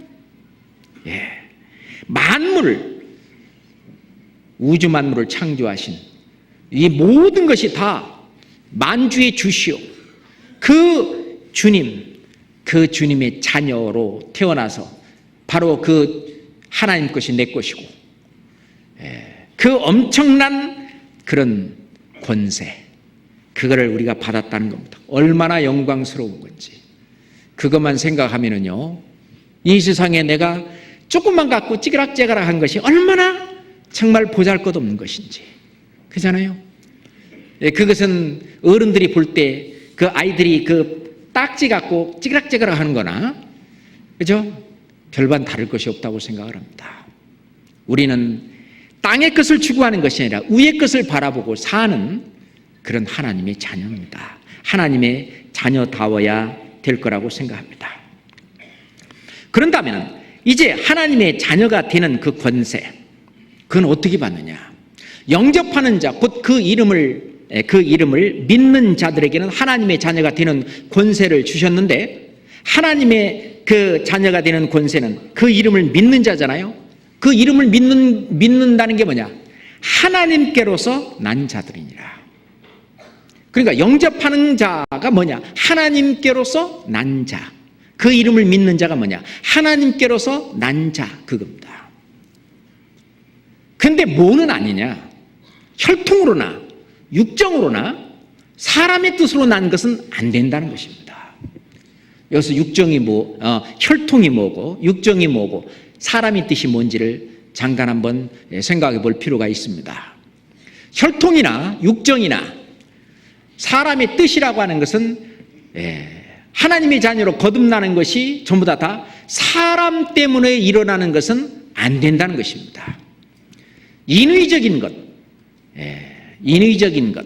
우주 만물을 창조하신 이 모든 것이 다 만주의 주시오, 그 주님의 자녀로 태어나서 바로 그 하나님 것이 내 것이고, 그 엄청난 그런 권세, 그거를 우리가 받았다는 겁니다. 얼마나 영광스러운 건지 그것만 생각하면은요, 이 세상에 내가 조금만 갖고 찌그락찌그락한 것이 얼마나 정말 보잘것없는 것인지, 그잖아요. 그것은 어른들이 볼 때 그 아이들이 그 딱지 갖고 찌그락찌그락 하는 거나, 그죠? 별반 다를 것이 없다고 생각을 합니다. 우리는 땅의 것을 추구하는 것이 아니라 위의 것을 바라보고 사는 그런 하나님의 자녀입니다. 하나님의 자녀다워야 될 거라고 생각합니다. 그런다면 이제 하나님의 자녀가 되는 그 권세, 그건 어떻게 받느냐? 영접하는 자, 곧 그 이름을 믿는 자들에게는 하나님의 자녀가 되는 권세를 주셨는데, 하나님의 그 자녀가 되는 권세는 그 이름을 믿는 자잖아요. 그 이름을 믿는다는 게 뭐냐? 하나님께로서 난 자들이니라. 그러니까 영접하는 자가 뭐냐? 하나님께로서 난 자. 그 이름을 믿는 자가 뭐냐? 하나님께로서 난 자, 그겁니다. 근데 뭐는 아니냐? 혈통으로나 육정으로나 사람의 뜻으로 난 것은 안 된다는 것입니다. 여기서 혈통이 뭐고 육정이 뭐고 사람의 뜻이 뭔지를 잠깐 한번 생각해 볼 필요가 있습니다. 혈통이나 육정이나 사람의 뜻이라고 하는 것은 하나님의 자녀로 거듭나는 것이 전부 다 사람 때문에 일어나는 것은 안 된다는 것입니다. 인위적인 것,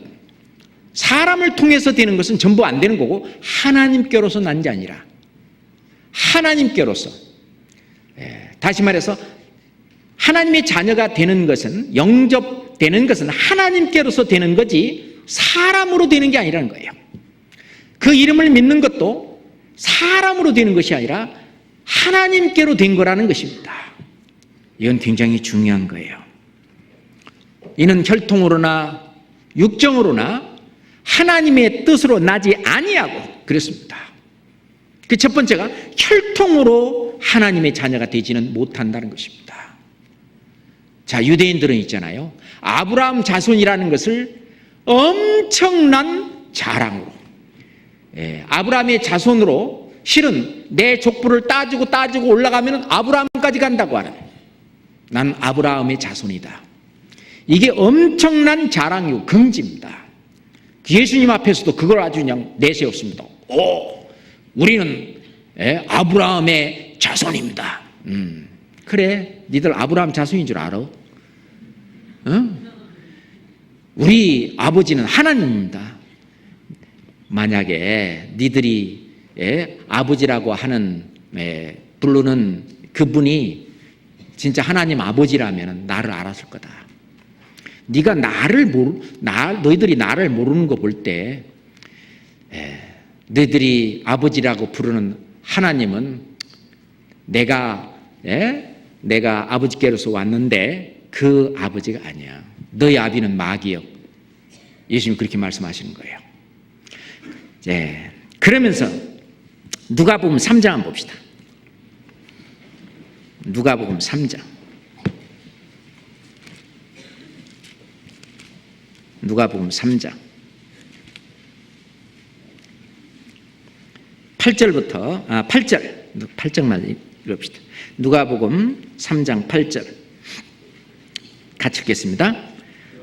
사람을 통해서 되는 것은 전부 안 되는 거고, 하나님께로서 난 게 아니라 하나님께로서, 다시 말해서 하나님의 자녀가 되는 것은, 영접되는 것은 하나님께로서 되는 거지 사람으로 되는 게 아니라는 거예요. 그 이름을 믿는 것도 사람으로 되는 것이 아니라 하나님께로 된 거라는 것입니다. 이건 굉장히 중요한 거예요. 이는 혈통으로나 육정으로나 하나님의 뜻으로 나지 아니하고 그랬습니다. 그 첫 번째가 혈통으로 하나님의 자녀가 되지는 못한다는 것입니다. 자, 유대인들은 있잖아요. 아브라함 자손이라는 것을 엄청난 자랑으로, 아브라함의 자손으로 실은 내 족보를 따지고 올라가면 아브라함까지 간다고 하는, 난 아브라함의 자손이다. 이게 엄청난 자랑이고 긍지입니다. 예수님 앞에서도 그걸 아주 그냥 내세웠습니다. 우리는 아브라함의 자손입니다. 그래, 니들 아브라함 자손인 줄 알아? 우리 아버지는 하나님입니다. 만약에 니들이 아버지라고 하는 부르는 그분이 진짜 하나님 아버지라면 나를 알았을 거다. 너희들이 나를 모르는 거 볼 때 너희들이 아버지라고 부르는 하나님은 내가 아버지께로서 왔는데 그 아버지가 아니야. 너희 아비는 마귀여. 예수님 그렇게 말씀하시는 거예요. 그러면서 누가복음 3장 한번 봅시다. 누가복음 3장. 누가복음 3장 8절만 읽읍시다. 누가복음 3장 8절 같이 읽겠습니다.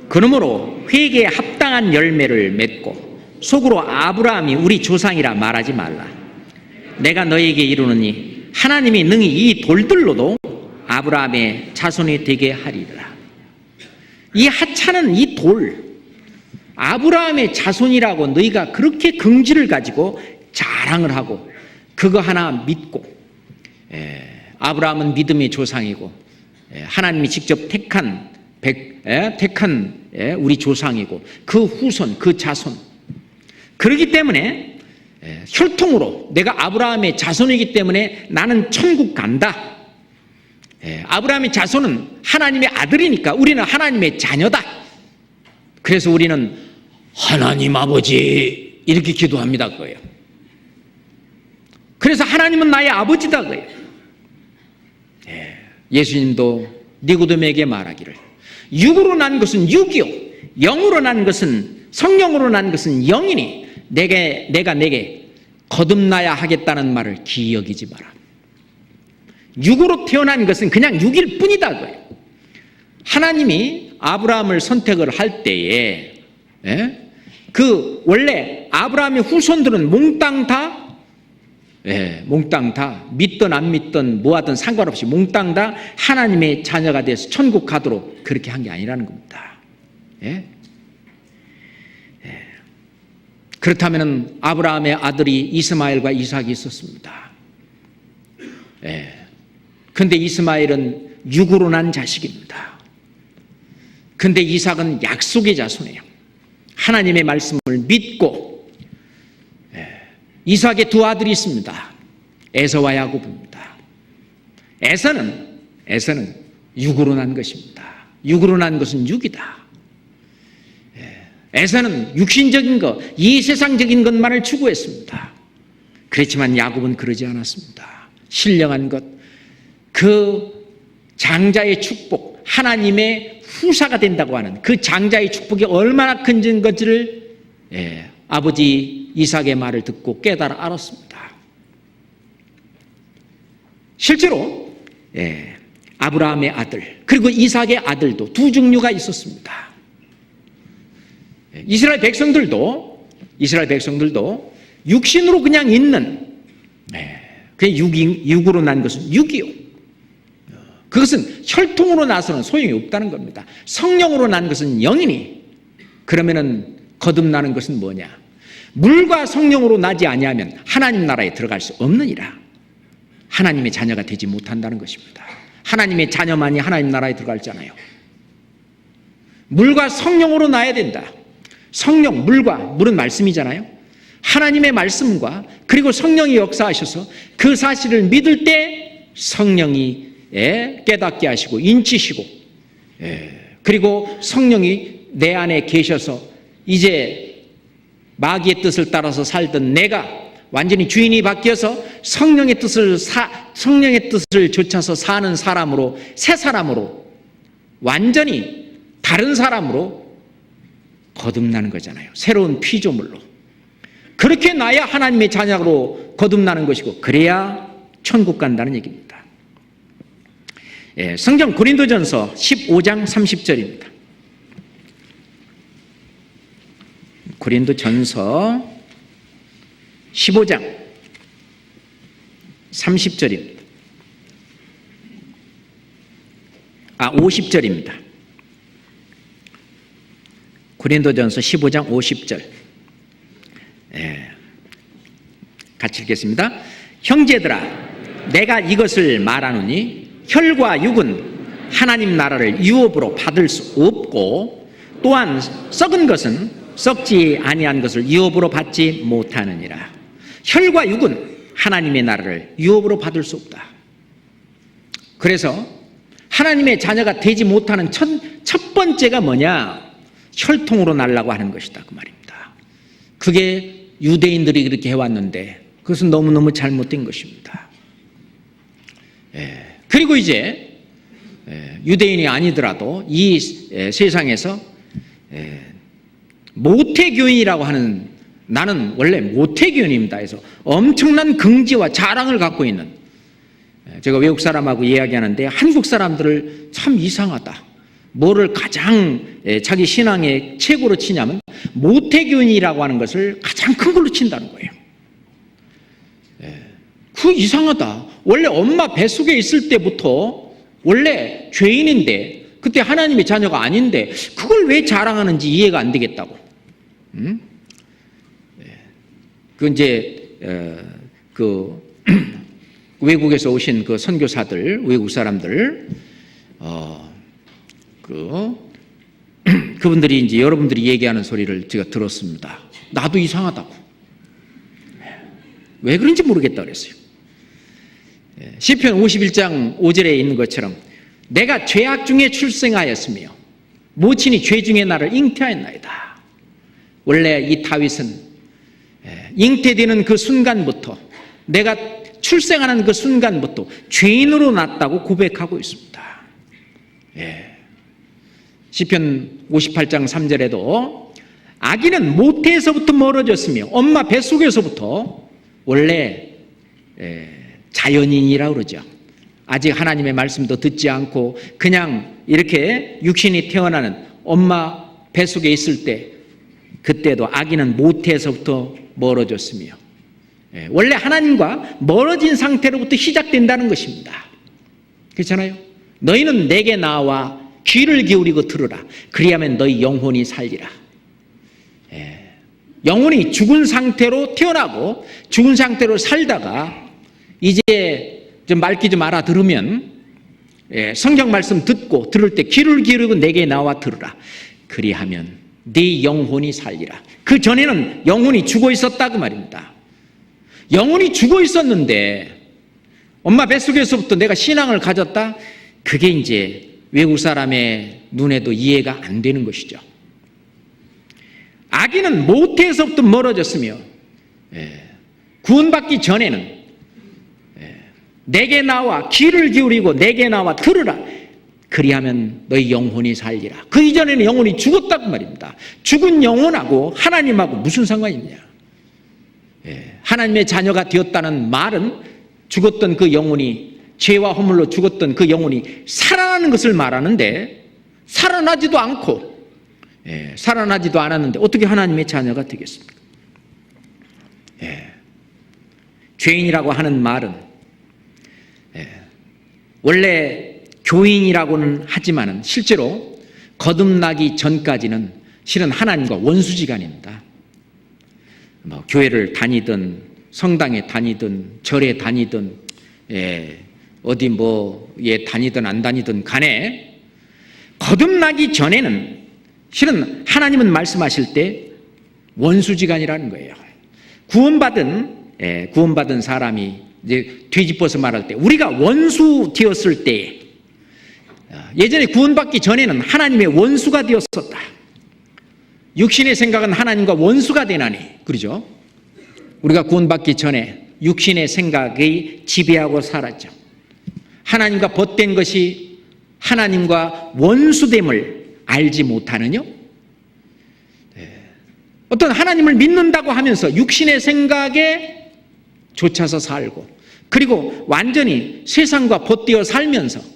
그러므로 회개에 합당한 열매를 맺고 속으로 아브라함이 우리 조상이라 말하지 말라. 내가 너에게 이르노니 하나님이 능히 이 돌들로도 아브라함의 자손이 되게 하리라. 이 하찮은 이 돌, 아브라함의 자손이라고 너희가 그렇게 긍지를 가지고 자랑을 하고 그거 하나 믿고, 아브라함은 믿음의 조상이고 하나님이 직접 택한 우리 조상이고 그 후손, 그 자손. 그렇기 때문에 혈통으로 내가 아브라함의 자손이기 때문에 나는 천국 간다. 아브라함의 자손은 하나님의 아들이니까 우리는 하나님의 자녀다. 그래서 우리는 하나님 아버지 이렇게 기도합니다 그거예요. 그래서 하나님은 나의 아버지다 그거예요. 예수님도 니고데모에게 말하기를 육으로 난 것은 육이요 영으로 난 것은 성령으로 난 것은 영이니 내가 내게 거듭나야 하겠다는 말을 기억이지 마라. 육으로 태어난 것은 그냥 육일 뿐이다 그거예요. 하나님이 아브라함을 선택을 할 때에 그 원래 아브라함의 후손들은 몽땅 다 믿든 안 믿든 뭐하든 상관없이 몽땅 다 하나님의 자녀가 돼서 천국 가도록 그렇게 한 게 아니라는 겁니다. 그렇다면 아브라함의 아들이 이스마엘과 이삭이 있었습니다. 근데 이스마엘은 육으로 난 자식입니다. 근데 이삭은 약속의 자손이에요. 하나님의 말씀을 믿고, 이삭의 두 아들이 있습니다. 에서와 야곱입니다. 에서는 육으로 난 것입니다. 육으로 난 것은 육이다. 에서는 육신적인 것, 이 세상적인 것만을 추구했습니다. 그렇지만 야곱은 그러지 않았습니다. 신령한 것, 그 장자의 축복, 하나님의 후사가 된다고 하는 그 장자의 축복이 얼마나 큰 것을 아버지 이삭의 말을 듣고 깨달아 알았습니다. 실제로 아브라함의 아들 그리고 이삭의 아들도 두 종류가 있었습니다. 이스라엘 백성들도 육신으로 그냥 있는 육으로 난 것은 육이요. 그것은 혈통으로 나서는 소용이 없다는 겁니다. 성령으로 난 것은 영이니 그러면은 거듭나는 것은 뭐냐? 물과 성령으로 나지 아니하면 하나님 나라에 들어갈 수 없느니라. 하나님의 자녀가 되지 못한다는 것입니다. 하나님의 자녀만이 하나님 나라에 들어갈잖아요. 물과 성령으로 나야 된다. 성령, 물은 말씀이잖아요. 하나님의 말씀과 그리고 성령이 역사하셔서 그 사실을 믿을 때 성령이 깨닫게 하시고 인치시고, 그리고 성령이 내 안에 계셔서 이제 마귀의 뜻을 따라서 살던 내가 완전히 주인이 바뀌어서 성령의 뜻을 좇아서 사는 사람으로, 새 사람으로, 완전히 다른 사람으로 거듭나는 거잖아요. 새로운 피조물로. 그렇게 나야 하나님의 자녀로 거듭나는 것이고, 그래야 천국 간다는 얘기입니다. 성경 고린도전서 15장 30절입니다. 고린도전서 15장 30절입니다. 50절입니다. 고린도전서 15장 50절. 같이 읽겠습니다. 형제들아, 내가 이것을 말하노니 혈과 육은 하나님 나라를 유업으로 받을 수 없고, 또한 썩은 것은 썩지 아니한 것을 유업으로 받지 못하느니라. 혈과 육은 하나님의 나라를 유업으로 받을 수 없다. 그래서 하나님의 자녀가 되지 못하는 첫 번째가 뭐냐? 혈통으로 날라고 하는 것이다, 그 말입니다. 그게 유대인들이 그렇게 해왔는데 그것은 너무너무 잘못된 것입니다. 그리고 이제 유대인이 아니더라도 이 세상에서 모태교인이라고 하는, 나는 원래 모태교인입니다 해서 엄청난 긍지와 자랑을 갖고 있는, 제가 외국 사람하고 이야기하는데 한국 사람들을 참 이상하다, 뭐를 가장 자기 신앙의 최고로 치냐면 모태교인이라고 하는 것을 가장 큰 걸로 친다는 거예요. 그 이상하다. 원래 엄마 뱃속에 있을 때부터 원래 죄인인데, 그때 하나님의 자녀가 아닌데 그걸 왜 자랑하는지 이해가 안 되겠다고. 그 이제 외국에서 오신 그 선교사들, 외국 사람들, 그분들이 이제 여러분들이 얘기하는 소리를 제가 들었습니다. 나도 이상하다고. 왜 그런지 모르겠다 그랬어요. 시편 51장 5절에 있는 것처럼 내가 죄악 중에 출생하였으며 모친이 죄 중에 나를 잉태하였나이다. 원래 이 다윗은 잉태되는 그 순간부터, 내가 출생하는 그 순간부터 죄인으로 났다고 고백하고 있습니다. 시편 58장 3절에도 아기는 모태에서부터 멀어졌으며 엄마 뱃속에서부터 원래 자연인이라고 그러죠. 아직 하나님의 말씀도 듣지 않고 그냥 이렇게 육신이 태어나는 엄마 뱃속에 있을 때, 그때도 아기는 모태에서부터 멀어졌으며 원래 하나님과 멀어진 상태로부터 시작된다는 것입니다. 그렇잖아요. 너희는 내게 나와 귀를 기울이고 들으라. 그리하면 너희 영혼이 살리라. 영혼이 죽은 상태로 태어나고 죽은 상태로 살다가 이제 좀 맑게 좀 알아들으면, 성경 말씀 듣고 들을 때 귀를 기울이고 내게 나와 들으라. 그리하면 네 영혼이 살리라. 그 전에는 영혼이 죽어 있었다 그 말입니다. 영혼이 죽어 있었는데 엄마 뱃속에서부터 내가 신앙을 가졌다. 그게 이제 외국 사람의 눈에도 이해가 안 되는 것이죠. 아기는 모태에서부터 멀어졌으며 구원받기 전에는 내게 나와 귀를 기울이고 내게 나와 들으라. 그리하면 너희 영혼이 살리라. 그 이전에는 영혼이 죽었다고 말입니다. 죽은 영혼하고 하나님하고 무슨 상관이 있냐. 하나님의 자녀가 되었다는 말은 죽었던 그 영혼이, 죄와 허물로 죽었던 그 영혼이 살아나는 것을 말하는데, 살아나지도 않고 살아나지도 않았는데 어떻게 하나님의 자녀가 되겠습니까? 죄인이라고 하는 말은 원래 교인이라고는 하지만 실제로 거듭나기 전까지는 실은 하나님과 원수지간입니다. 교회를 다니든 성당에 다니든 절에 다니든 어디 뭐에 다니든 안 다니든 간에 거듭나기 전에는 실은 하나님은 말씀하실 때 원수지간이라는 거예요. 구원받은 사람이 이제 뒤집어서 말할 때 우리가 원수 되었을 때, 예전에 구원받기 전에는 하나님의 원수가 되었었다. 육신의 생각은 하나님과 원수가 되나니, 그러죠? 우리가 구원받기 전에 육신의 생각이 지배하고 살았죠. 하나님과 벗된 것이 하나님과 원수됨을 알지 못하느뇨? 어떤 하나님을 믿는다고 하면서 육신의 생각에 쫓아서 살고, 그리고 완전히 세상과 벗되어 살면서,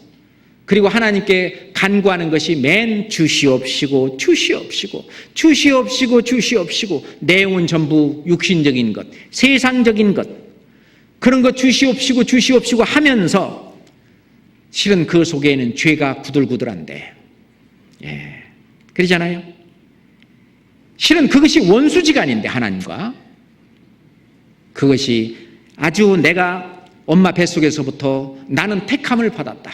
그리고 하나님께 간구하는 것이 맨 주시옵시고 주시옵시고 주시옵시고 주시옵시고, 내용은 전부 육신적인 것, 세상적인 것, 그런 것 주시옵시고 주시옵시고 하면서 실은 그 속에는 죄가 구들구들한데, 그러잖아요. 실은 그것이 원수지간인데, 하나님과 그것이 아주 내가 엄마 뱃속에서부터 나는 택함을 받았다.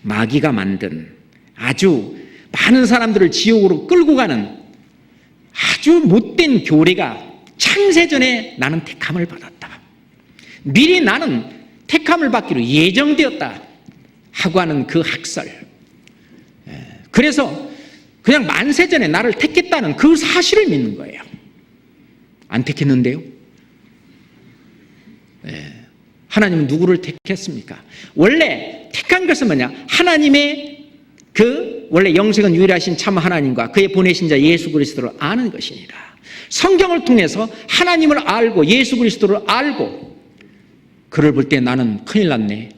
마귀가 만든 아주 많은 사람들을 지옥으로 끌고 가는 아주 못된 교리가 창세전에 나는 택함을 받았다. 미리 나는 택함을 받기로 예정되었다 하고 하는 그 학설. 그래서 그냥 만세전에 나를 택했다는 그 사실을 믿는 거예요. 안 택했는데요? 하나님은 누구를 택했습니까? 원래 택한 것은 뭐냐? 하나님의 원래 영생은 유일하신 참 하나님과 그의 보내신 자 예수 그리스도를 아는 것이니라. 성경을 통해서 하나님을 알고 예수 그리스도를 알고 그를 볼 때 나는 큰일 났네.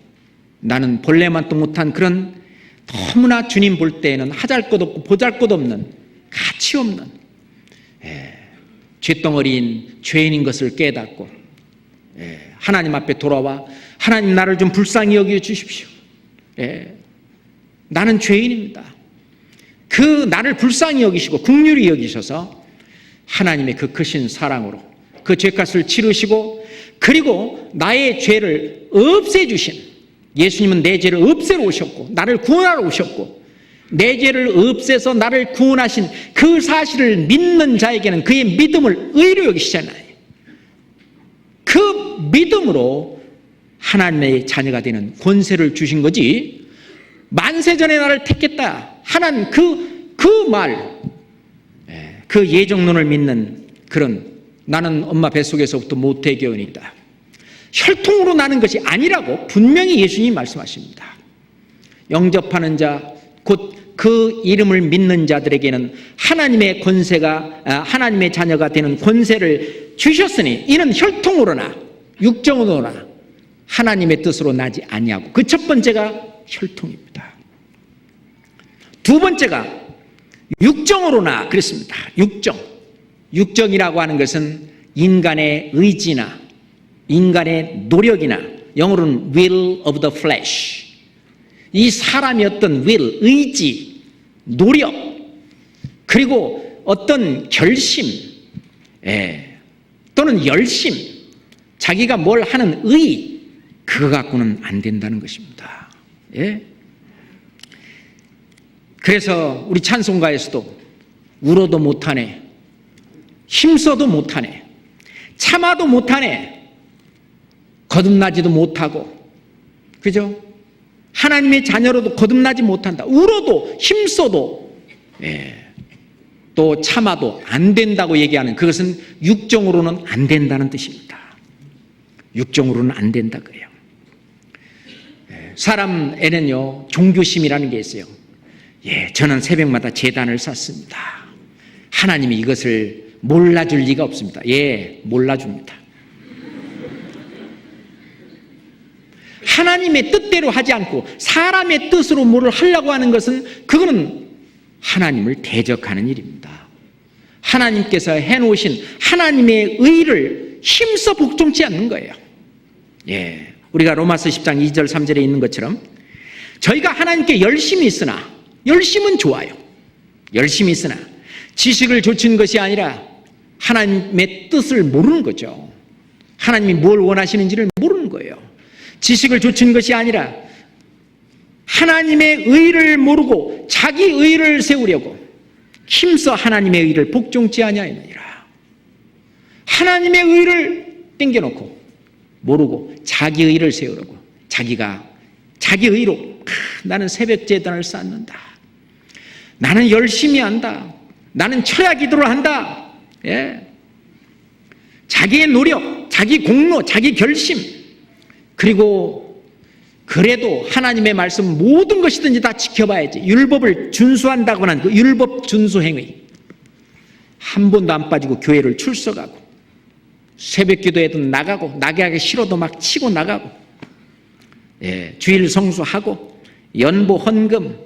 나는 본래만도 못한 그런 너무나 주님 볼 때에는 하잘것없고 보잘것없는 가치 없는 죄덩어리인 죄인인 것을 깨닫고 하나님 앞에 돌아와 하나님 나를 좀 불쌍히 여겨 주십시오. 나는 죄인입니다. 그 나를 불쌍히 여기시고 긍휼히 여기셔서 하나님의 그 크신 사랑으로 그 죄값을 치르시고 그리고 나의 죄를 없애주신 예수님은 내 죄를 없애러 오셨고 나를 구원하러 오셨고 내 죄를 없애서 나를 구원하신 그 사실을 믿는 자에게는 그의 믿음을 의로 여기시잖아요. 그 믿음으로 하나님의 자녀가 되는 권세를 주신 거지 만세전에 나를 택했다 하나님 그 말, 그 예정론을 믿는 그런 나는 엄마 뱃속에서부터 모태교인이다. 혈통으로 나는 것이 아니라고 분명히 예수님이 말씀하십니다. 영접하는 자, 곧 그 이름을 믿는 자들에게는 하나님의 권세가, 하나님의 자녀가 되는 권세를 주셨으니 이는 혈통으로나 육정으로나 하나님의 뜻으로 나지 아니하고 그 첫 번째가 혈통입니다. 두 번째가 육정으로나 그랬습니다. 육정이라고 하는 것은 인간의 의지나 인간의 노력이나 영어로는 will of the flesh 이 사람의 어떤 will, 의지, 노력 그리고 어떤 결심 또는 열심 자기가 뭘 하는 의 그거 갖고는 안 된다는 것입니다. 그래서 우리 찬송가에서도 울어도 못하네 힘써도 못하네 참아도 못하네 거듭나지도 못하고 그죠? 하나님의 자녀로도 거듭나지 못한다. 울어도 힘써도 또 참아도 안 된다고 얘기하는 그것은 육정으로는 안 된다는 뜻입니다. 육정으로는 안 된다 그래요. 사람에는요 종교심이라는 게 있어요. 저는 새벽마다 제단을 쌓습니다. 하나님이 이것을 몰라줄 리가 없습니다. 몰라줍니다. 하나님의 뜻대로 하지 않고 사람의 뜻으로 뭐를 하려고 하는 것은 그거는 하나님을 대적하는 일입니다. 하나님께서 해놓으신 하나님의 의를 힘써 복종치 않는 거예요. 우리가 로마서 10장 2절 3절에 있는 것처럼 저희가 하나님께 열심히 있으나 열심은 좋아요. 열심히 있으나 지식을 좇은 것이 아니라 하나님의 뜻을 모르는 거죠. 하나님이 뭘 원하시는지를 모르는 거예요. 지식을 좇은 것이 아니라 하나님의 의를 모르고 자기 의를 세우려고 힘써 하나님의 의를 복종치 아니하느니라. 하나님의 의를 땡겨놓고 모르고 자기 의를 세우려고 자기가 자기 의로 나는 새벽 제단을 쌓는다. 나는 열심히 한다. 나는 철야 기도를 한다. 자기의 노력, 자기 공로, 자기 결심 그리고 그래도 하나님의 말씀 모든 것이든지 다 지켜봐야지. 율법을 준수한다고 하는 그 율법 준수 행위 한 번도 안 빠지고 교회를 출석하고 새벽 기도에도 나가고 나가기 싫어도 막 치고 나가고 주일 성수하고 연보 헌금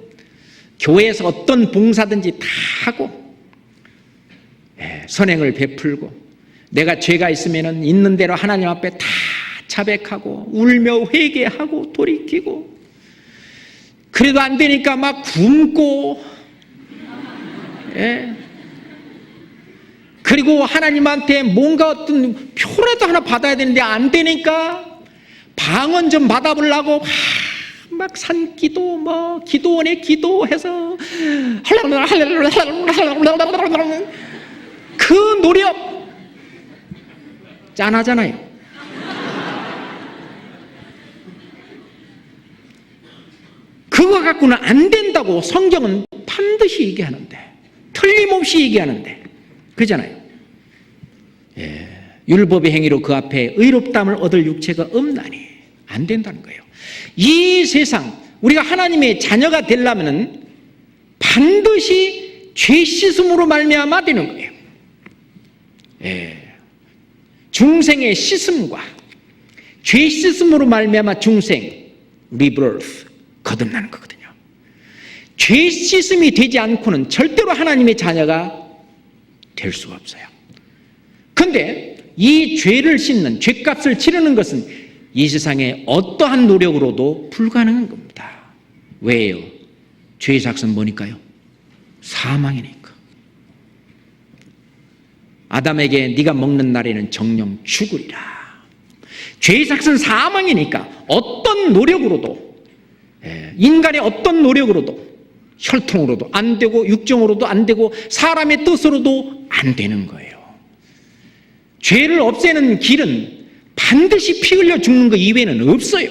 교회에서 어떤 봉사든지 다 하고 선행을 베풀고 내가 죄가 있으면 있는 대로 하나님 앞에 다 자백하고 울며 회개하고 돌이키고 그래도 안 되니까 막 굶고 그리고 하나님한테 뭔가 어떤 표라도 하나 받아야 되는데 안 되니까 방언 좀 받아보려고 막 산기도 뭐 기도원에 기도해서 그 노력 짠하잖아요. 그거 갖고는 안 된다고 성경은 반드시 얘기하는데 틀림없이 얘기하는데 그잖아요. 율법의 행위로 그 앞에 의롭다함을 얻을 육체가 없나니 안 된다는 거예요. 이 세상, 우리가 하나님의 자녀가 되려면 반드시 죄 씻음으로 말미암아 되는 거예요. 중생의 씻음과 죄 씻음으로 말미암아 중생, rebirth, 거듭나는 거거든요. 죄 씻음이 되지 않고는 절대로 하나님의 자녀가 될 수가 없어요. 그런데 이 죄를 씻는, 죄값을 치르는 것은 이 세상의 어떠한 노력으로도 불가능한 겁니다. 왜요? 죄의 삭은 뭐니까요? 사망이니까. 아담에게 네가 먹는 날에는 정령 죽으리라. 죄의 삭은 사망이니까 어떤 노력으로도, 인간의 어떤 노력으로도, 혈통으로도 안 되고 육정으로도 안 되고 사람의 뜻으로도 안 되는 거예요. 죄를 없애는 길은 반드시 피 흘려 죽는 것 이외에는 없어요.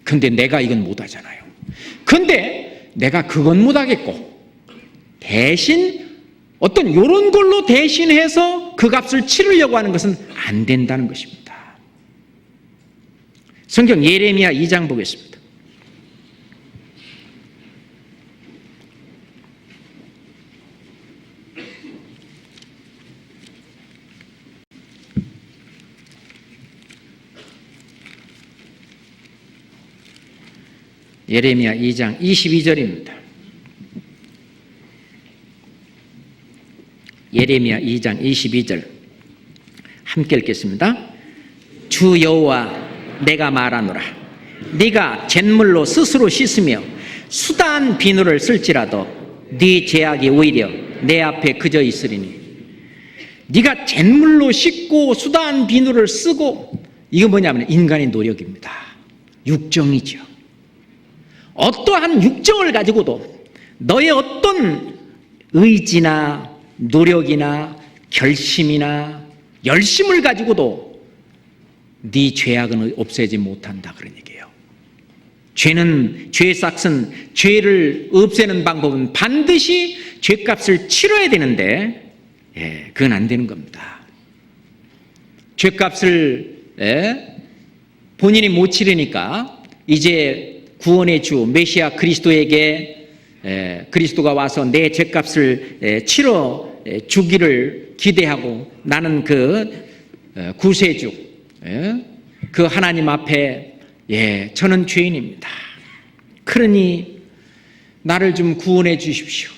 근데 내가 이건 못하잖아요. 근데 내가 그건 못하겠고 대신 어떤 이런 걸로 대신해서 그 값을 치르려고 하는 것은 안 된다는 것입니다. 성경 예레미야 2장 보겠습니다. 예레미야 2장 22절입니다. 예레미야 2장 22절 함께 읽겠습니다. 주 여호와 내가 말하노라. 네가 잿물로 스스로 씻으며 수다한 비누를 쓸지라도 네 죄악이 오히려 내 앞에 그저 있으리니. 네가 잿물로 씻고 수다한 비누를 쓰고, 이거 뭐냐면 인간의 노력입니다. 육정이죠. 어떠한 육정을 가지고도 너의 어떤 의지나 노력이나 결심이나 열심을 가지고도 네 죄악은 없애지 못한다, 그런 얘기예요. 죄의 삭은, 죄를 없애는 방법은 반드시 죄값을 치러야 되는데 그건 안 되는 겁니다. 죄값을 본인이 못 치르니까 이제 구원의 주 메시아 그리스도에게 그리스도가 와서 내 죄값을 치러 주기를 기대하고, 나는 그 구세주, 그 하나님 앞에 저는 죄인입니다. 그러니 나를 좀 구원해 주십시오.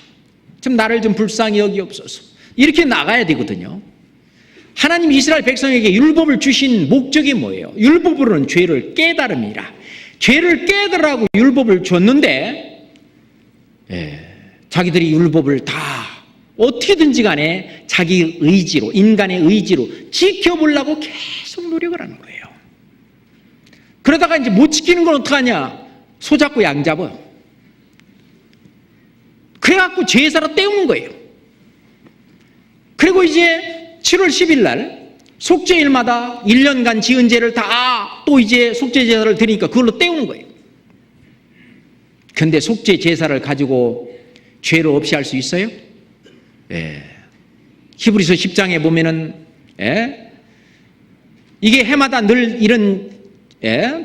좀 나를 좀 불쌍히 여기옵소서. 이렇게 나가야 되거든요. 하나님 이스라엘 백성에게 율법을 주신 목적이 뭐예요? 율법으로는 죄를 깨달음이라. 죄를 깨달으라고 율법을 줬는데 자기들이 율법을 다 어떻게든지 간에 자기 의지로, 인간의 의지로 지켜보려고 계속 노력을 하는 거예요. 그러다가 이제 못 지키는 건 어떡하냐? 소 잡고 양 잡아요. 그래갖고 제사로 때우는 거예요. 그리고 이제 7월 10일 날 속죄일마다 1년간 지은 죄를 다 또 이제 속죄 제사를 드리니까 그걸로 때우는 거예요. 그런데 속죄 제사를 가지고 죄를 없이 할 수 있어요? 히브리서 10장에 보면은 이게 해마다 늘 이런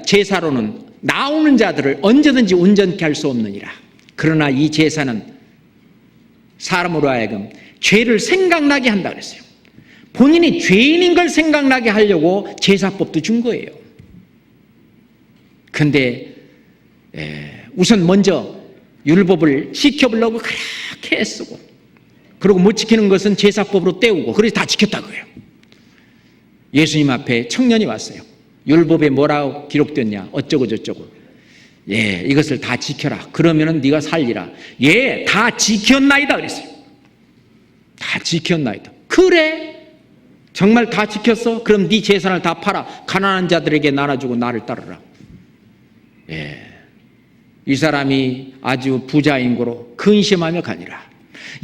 제사로는 나오는 자들을 언제든지 온전케 할 수 없느니라. 그러나 이 제사는 사람으로 하여금 죄를 생각나게 한다 그랬어요. 본인이 죄인인 걸 생각나게 하려고 제사법도 준 거예요. 그런데 우선 먼저 율법을 지켜보려고 그렇게 애쓰고, 그리고 못 지키는 것은 제사법으로 때우고, 그래서 다 지켰다고요. 예수님 앞에 청년이 왔어요. 율법에 뭐라고 기록됐냐? 어쩌고 저쩌고. 이것을 다 지켜라. 그러면은 네가 살리라. 다 지켰나이다 그랬어요. 다 지켰나이다. 그래? 정말 다 지켰어? 그럼 네 재산을 다 팔아 가난한 자들에게 나눠주고 나를 따르라. 이 사람이 아주 부자인 거로 근심하며 가니라.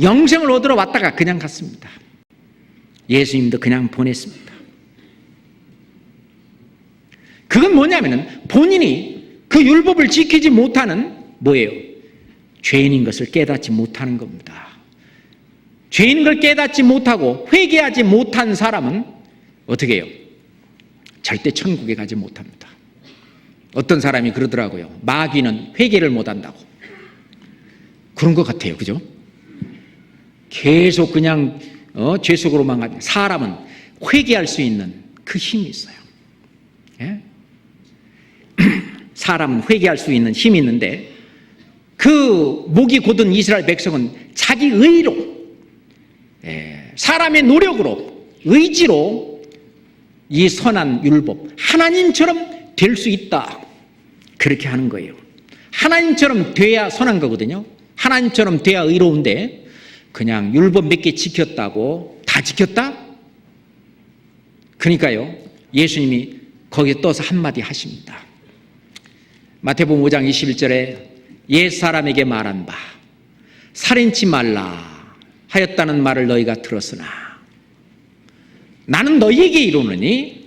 영생을 얻으러 왔다가 그냥 갔습니다. 예수님도 그냥 보냈습니다. 그건 뭐냐면은 본인이 그 율법을 지키지 못하는 뭐예요? 죄인인 것을 깨닫지 못하는 겁니다. 죄인인 걸 깨닫지 못하고 회개하지 못한 사람은 어떻게 해요? 절대 천국에 가지 못합니다. 어떤 사람이 그러더라고요. 마귀는 회개를 못한다고. 그런 것 같아요. 그죠? 계속 그냥 죄 속으로만 가죠. 사람은 회개할 수 있는 그 힘이 있어요. 예? 사람은 회개할 수 있는 힘이 있는데 그 목이 곧은 이스라엘 백성은 자기 의로, 사람의 노력으로, 의지로 이 선한 율법, 하나님처럼 될 수 있다, 그렇게 하는 거예요. 하나님처럼 돼야 선한 거거든요. 하나님처럼 돼야 의로운데 그냥 율법 몇 개 지켰다고 다 지켰다? 그러니까요, 예수님이 거기에 떠서 한마디 하십니다. 마태복음 5장 21절에 옛사람에게 말한 바 살인치 말라 하였다는 말을 너희가 들었으나 나는 너희에게 이르노니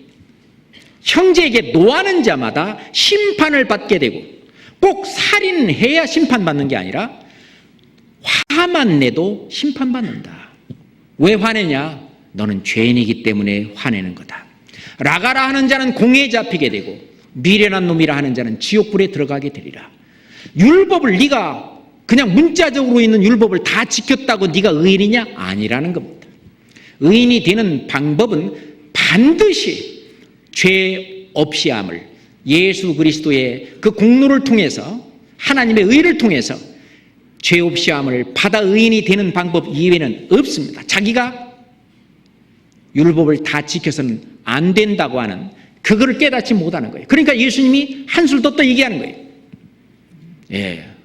형제에게 노하는 자마다 심판을 받게 되고, 꼭 살인해야 심판받는 게 아니라 화만 내도 심판받는다. 왜 화내냐? 너는 죄인이기 때문에 화내는 거다. 라가라 하는 자는 공에 잡히게 되고 미련한 놈이라 하는 자는 지옥불에 들어가게 되리라. 율법을 네가 그냥 문자적으로 있는 율법을 다 지켰다고 네가 의인이냐? 아니라는 겁니다. 의인이 되는 방법은 반드시 죄 없이 함을, 예수 그리스도의 그 공로를 통해서, 하나님의 의를 통해서 죄 없이 함을 받아 의인이 되는 방법 이외에는 없습니다. 자기가 율법을 다 지켜서는 안 된다고 하는 그거를 깨닫지 못하는 거예요. 그러니까 예수님이 한술 더 얘기하는 거예요.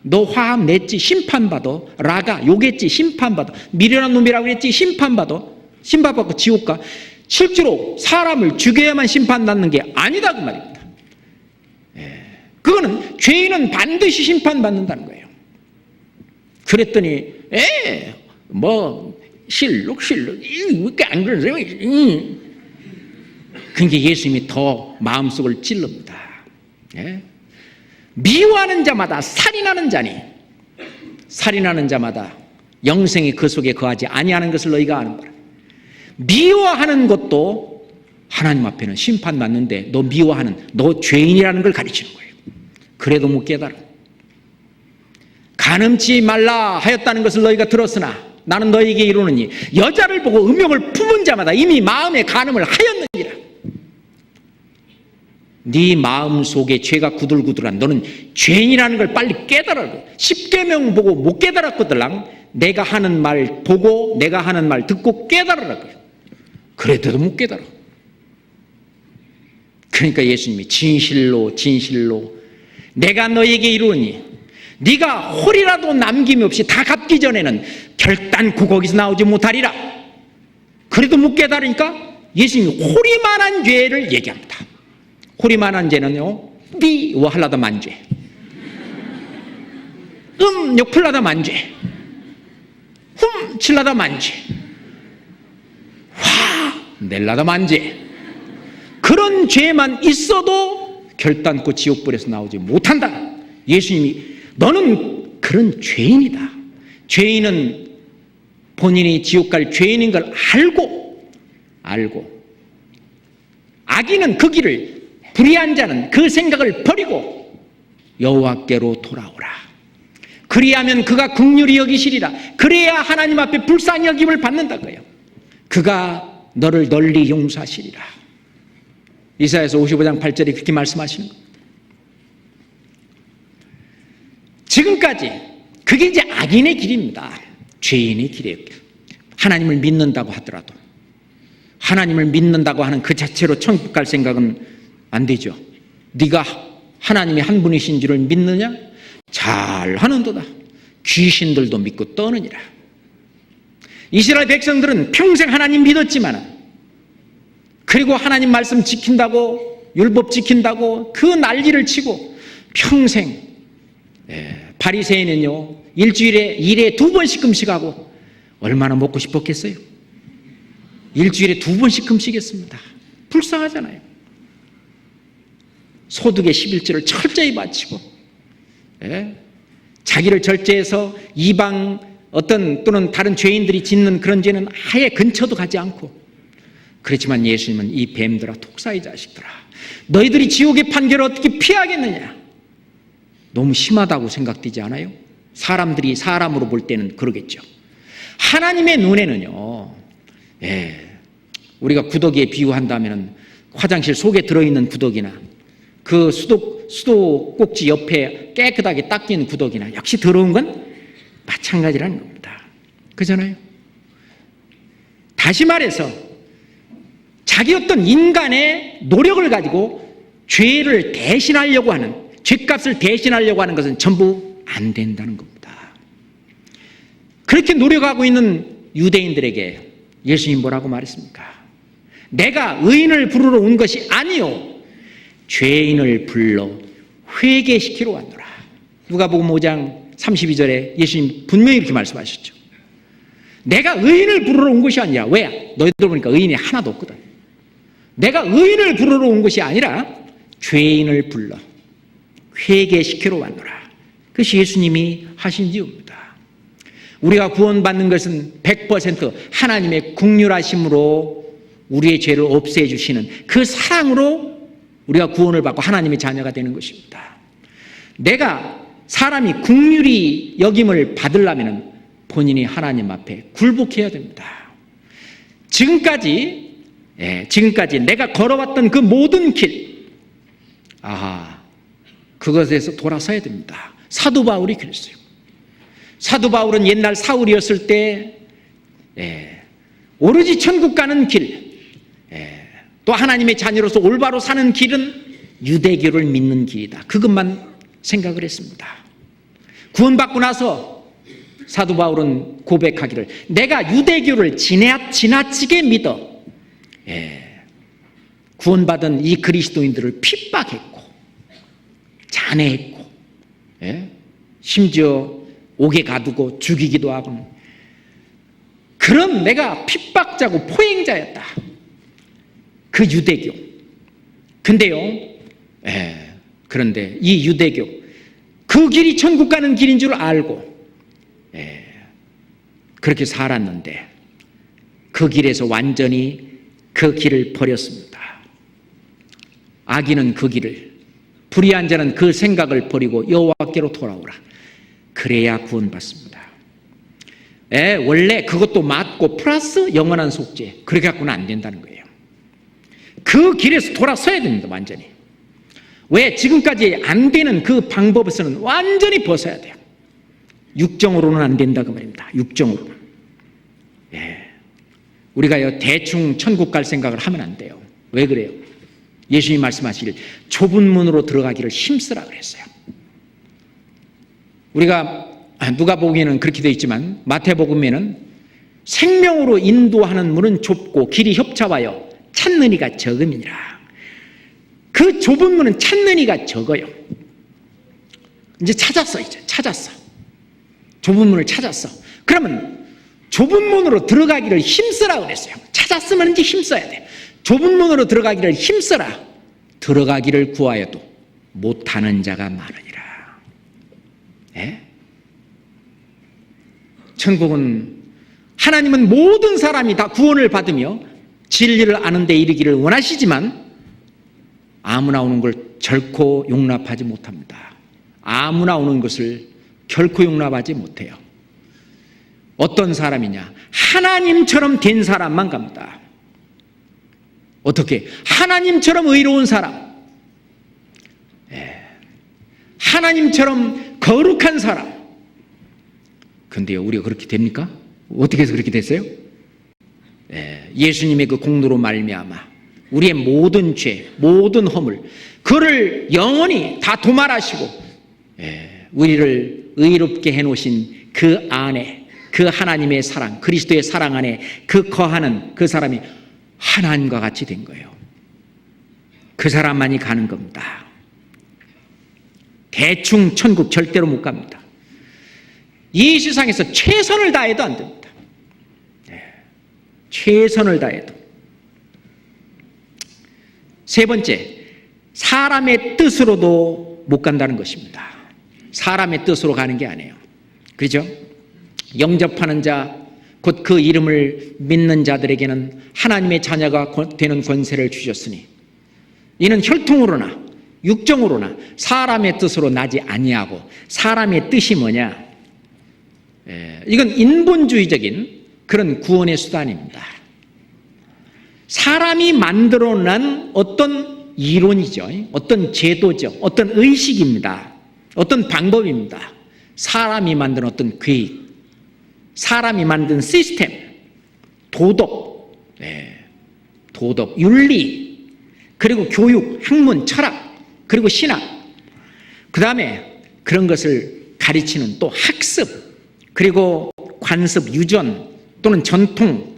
너 화함 냈지? 심판받아. 라가 욕했지? 심판받아. 미련한 놈이라고 했지? 심판받아. 심판받고 지옥 가. 실제로 사람을 죽여야만 심판받는 게 아니다, 그 말입니다. 그거는 죄인은 반드시 심판받는다는 거예요. 그랬더니 실룩 왜 이렇게 안 그러세요? 그러니까 예수님이 더 마음속을 찔릅니다. 미워하는 자마다 살인하는 자니 살인하는 자마다 영생이 그 속에 거하지 아니하는 것을 너희가 아는 바라. 미워하는 것도 하나님 앞에는 심판받는데 너 미워하는, 너 죄인이라는 걸 가르치는 거예요. 그래도 못 깨달아. 간음치 말라 하였다는 것을 너희가 들었으나 나는 너희에게 이르노니 여자를 보고 음욕을 품은 자마다 이미 마음에 간음을 하였느니라. 네 마음 속에 죄가 구들구들한 너는 죄인이라는 걸 빨리 깨달아. 십계명 보고 못 깨달았거들랑 내가 하는 말 보고 내가 하는 말 듣고 깨달으라고요. 그래도 못 깨달아. 그러니까 예수님이 진실로 내가 너에게 이르노니 네가 홀이라도 남김없이 다 갚기 전에는 결단코 거기서 나오지 못하리라. 그래도 못 깨달으니까 예수님이 홀이만한 죄를 얘기합니다. 홀이만한 죄는요, 미워하려다 만죄, 욕풀려다 만죄, 훔칠려다 만죄, 낼라다 만죄, 그런 죄만 있어도 결단코 지옥불에서 나오지 못한다. 예수님이 너는 그런 죄인이다. 죄인은 본인이 지옥 갈 죄인인 걸 알고 악인은 그 길을, 불의한 자는 그 생각을 버리고 여호와께로 돌아오라. 그리하면 그가 긍휼히 여기시리라. 그래야 하나님 앞에 불쌍히 여김을 받는다고요. 그가 너를 널리 용서하시리라. 이사야서 55장 8절에 그렇게 말씀하시는 겁니다. 지금까지 그게 이제 악인의 길입니다. 죄인의 길이에요. 하나님을 믿는다고 하더라도, 하나님을 믿는다고 하는 그 자체로 천국 갈 생각은 안 되죠. 네가 하나님이 한 분이신 줄을 믿느냐? 잘하는도다. 귀신들도 믿고 떠느니라. 이스라엘 백성들은 평생 하나님 믿었지만, 그리고 하나님 말씀 지킨다고, 율법 지킨다고 그 난리를 치고 평생, 바리새인은요 일주일에 2번씩 금식하고 얼마나 먹고 싶었겠어요? 일주일에 2번씩 금식했습니다. 불쌍하잖아요. 소득의 11조를 철저히 바치고, 자기를 절제해서 이방 또는 다른 죄인들이 짓는 그런 죄는 아예 근처도 가지 않고. 그렇지만 예수님은 이 뱀들아, 독사의 자식들아, 너희들이 지옥의 판결을 어떻게 피하겠느냐? 너무 심하다고 생각되지 않아요? 사람들이 사람으로 볼 때는 그러겠죠. 하나님의 눈에는요, 우리가 구더기에 비유한다면 화장실 속에 들어있는 구더기나 그 수도 꼭지 옆에 깨끗하게 닦인 구더기나 역시 더러운 건 마찬가지라는 겁니다. 그잖아요. 다시 말해서 자기 어떤 인간의 노력을 가지고 죄를 대신하려고 하는, 죄값을 대신하려고 하는 것은 전부 안 된다는 겁니다. 그렇게 노력하고 있는 유대인들에게 예수님 뭐라고 말했습니까? 내가 의인을 부르러 온 것이 아니요 죄인을 불러 회개시키러 왔노라. 누가복음 5장 32절에 예수님 분명히 이렇게 말씀하셨죠. 내가 의인을 부르러 온 것이 아니라, 왜? 너희들 보니까 의인이 하나도 없거든. 내가 의인을 부르러 온 것이 아니라 죄인을 불러 회개시키러 왔노라. 그것이 예수님이 하신 이유입니다. 우리가 구원받는 것은 100% 하나님의 긍휼하심으로 우리의 죄를 없애주시는 그 사랑으로 우리가 구원을 받고 하나님의 자녀가 되는 것입니다. 내가 사람이 긍휼히 여김을 받으려면 본인이 하나님 앞에 굴복해야 됩니다. 지금까지 내가 걸어왔던 그 모든 길, 그것에서 돌아서야 됩니다. 사도 바울이 그랬어요. 사도 바울은 옛날 사울이었을 때 오로지 천국 가는 길, 또 하나님의 자녀로서 올바로 사는 길은 유대교를 믿는 길이다. 그것만 생각을 했습니다. 구원받고 나서 사도 바울은 고백하기를, 내가 유대교를 지나치게 믿어 구원받은 이 그리스도인들을 핍박했고 잔해했고 심지어 옥에 가두고 죽이기도 하고, 그런 내가 핍박자고 포행자였다. 그 유대교. 근데요, 그런데 이 유대교, 그 길이 천국 가는 길인 줄 알고 그렇게 살았는데 그 길에서 완전히 그 길을 버렸습니다. 악인은 그 길을, 불의한 자는 그 생각을 버리고 여호와께로 돌아오라. 그래야 구원받습니다. 원래 그것도 맞고 플러스 영원한 속죄, 그렇게 갖고는 안 된다는 거예요. 그 길에서 돌아서야 됩니다. 완전히. 왜? 지금까지 안 되는 그 방법에서는 완전히 벗어야 돼요. 육정으로는 안 된다 그 말입니다. 육정으로는. 우리가 대충 천국 갈 생각을 하면 안 돼요. 왜 그래요? 예수님이 말씀하시길 좁은 문으로 들어가기를 힘쓰라 그랬어요. 우리가 누가복음에는 그렇게 되어 있지만 마태복음에는 생명으로 인도하는 문은 좁고 길이 협착하여 찾는 이가 적음이니라. 그 좁은 문은 찾는 이가 적어요. 이제 찾았어. 좁은 문을 찾았어. 그러면 좁은 문으로 들어가기를 힘쓰라 그랬어요. 찾았으면 이제 힘써야 돼. 좁은 문으로 들어가기를 힘써라. 들어가기를 구하여도 못하는 자가 많으니라. 천국은, 하나님은 모든 사람이 다 구원을 받으며 진리를 아는 데 이르기를 원하시지만 아무나 오는 걸 결코 용납하지 못합니다. 아무나 오는 것을 결코 용납하지 못해요. 어떤 사람이냐? 하나님처럼 된 사람만 갑니다. 어떻게? 하나님처럼 의로운 사람, 하나님처럼 거룩한 사람. 근데요, 우리가 그렇게 됩니까? 어떻게 해서 그렇게 됐어요? 예수님의 그 공로로 말미암아 우리의 모든 죄, 모든 허물, 그를 영원히 다 도말하시고 우리를 의롭게 해놓으신 그 안에, 그 하나님의 사랑, 그리스도의 사랑 안에 그 거하는 그 사람이 하나님과 같이 된 거예요. 그 사람만이 가는 겁니다. 대충 천국 절대로 못 갑니다. 이 세상에서 최선을 다해도 안 됩니다. 최선을 다해도. 세 번째, 사람의 뜻으로도 못 간다는 것입니다. 사람의 뜻으로 가는 게 아니에요. 그렇죠? 영접하는 자, 곧 그 이름을 믿는 자들에게는 하나님의 자녀가 되는 권세를 주셨으니 이는 혈통으로나 육정으로나 사람의 뜻으로 나지 아니하고, 사람의 뜻이 뭐냐? 이건 인본주의적인 그런 구원의 수단입니다. 사람이 만들어낸 어떤 이론이죠. 어떤 제도죠. 어떤 의식입니다. 어떤 방법입니다. 사람이 만든 어떤 계획, 사람이 만든 시스템, 도덕, 도덕, 윤리, 그리고 교육, 학문, 철학, 그리고 신학, 그 다음에 그런 것을 가르치는 또 학습, 그리고 관습, 유전 또는 전통,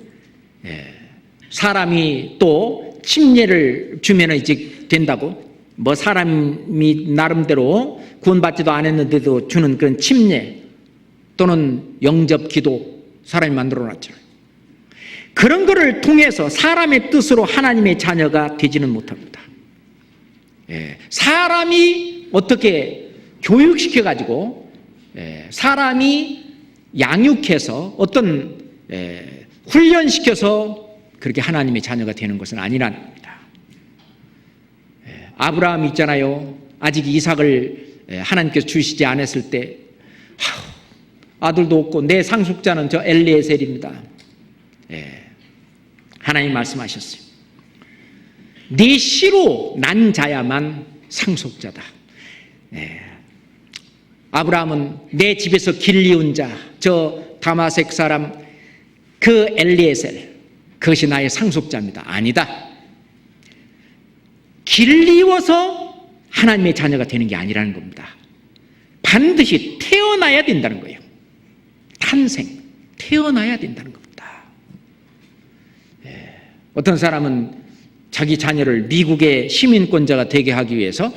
사람이 또 침례를 주면 이제 된다고, 뭐 사람이 나름대로 구원받지도 않았는데도 주는 그런 침례 또는 영접 기도 사람이 만들어놨잖아요. 그런 거를 통해서 사람의 뜻으로 하나님의 자녀가 되지는 못합니다. 사람이 어떻게 교육시켜가지고 사람이 양육해서 어떤 훈련시켜서 그렇게 하나님의 자녀가 되는 것은 아니라는 겁니다. 아브라함 있잖아요. 아직 이삭을 하나님께서 주시지 않았을 때 아들도 없고 내 상속자는 저 엘리에셀입니다. 하나님 말씀하셨어요. 네 씨로 난 자야만 상속자다. 아브라함은 내 집에서 길리운 자, 저 다마섹 사람 그 엘리에셀, 그것이 나의 상속자입니다. 아니다. 길리워서 하나님의 자녀가 되는 게 아니라는 겁니다. 반드시 태어나야 된다는 거예요. 탄생, 태어나야 된다는 겁니다. 어떤 사람은 자기 자녀를 미국의 시민권자가 되게 하기 위해서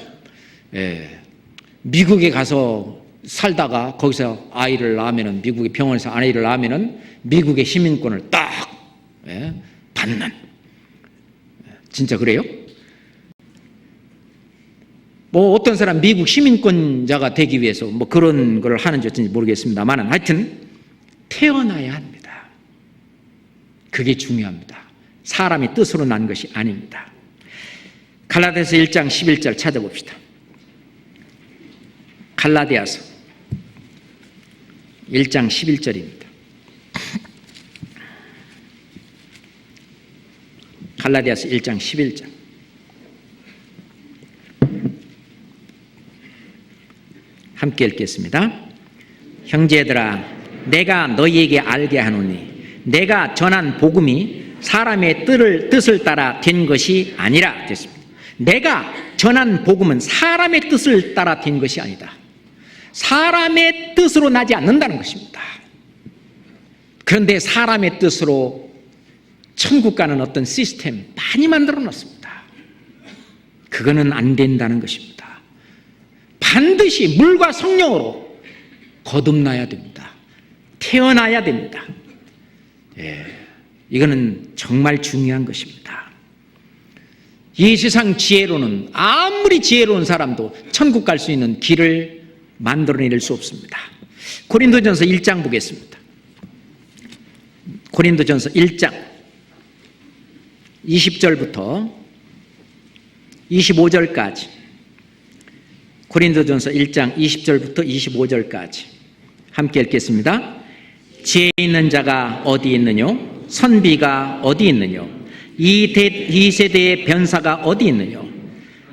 미국에 가서 살다가 거기서 아이를 낳으면은, 미국의 병원에서 아이를 낳으면은 미국의 시민권을 딱 받는, 진짜 그래요? 뭐 어떤 사람 미국 시민권자가 되기 위해서 뭐 그런 걸 하는지 어쩐지 모르겠습니다만, 하여튼 태어나야 합니다. 그게 중요합니다. 사람이 뜻으로 난 것이 아닙니다. 갈라디아서 1장 11절 찾아봅시다. 갈라디아서 1장 11절입니다. 갈라디아서 1장 11절. 함께 읽겠습니다. 형제들아, 내가 너희에게 알게 하노니 내가 전한 복음이 사람의 뜻을 따라 된 것이 아니라 됐습니다. 내가 전한 복음은 사람의 뜻을 따라 된 것이 아니다. 사람의 뜻으로 나지 않는다는 것입니다. 그런데 사람의 뜻으로 천국 가는 어떤 시스템 많이 만들어 놨습니다. 그거는 안 된다는 것입니다. 반드시 물과 성령으로 거듭나야 됩니다. 태어나야 됩니다. 이거는 정말 중요한 것입니다. 이 세상 지혜로는, 아무리 지혜로운 사람도 천국 갈 수 있는 길을 만들어낼 수 없습니다. 고린도전서 1장 보겠습니다. 고린도전서 1장 20절부터 25절까지, 고린도전서 1장 20절부터 25절까지 함께 읽겠습니다. 지혜 있는 자가 어디 있느뇨? 선비가 어디 있느뇨? 이 세대의 변사가 어디 있느뇨?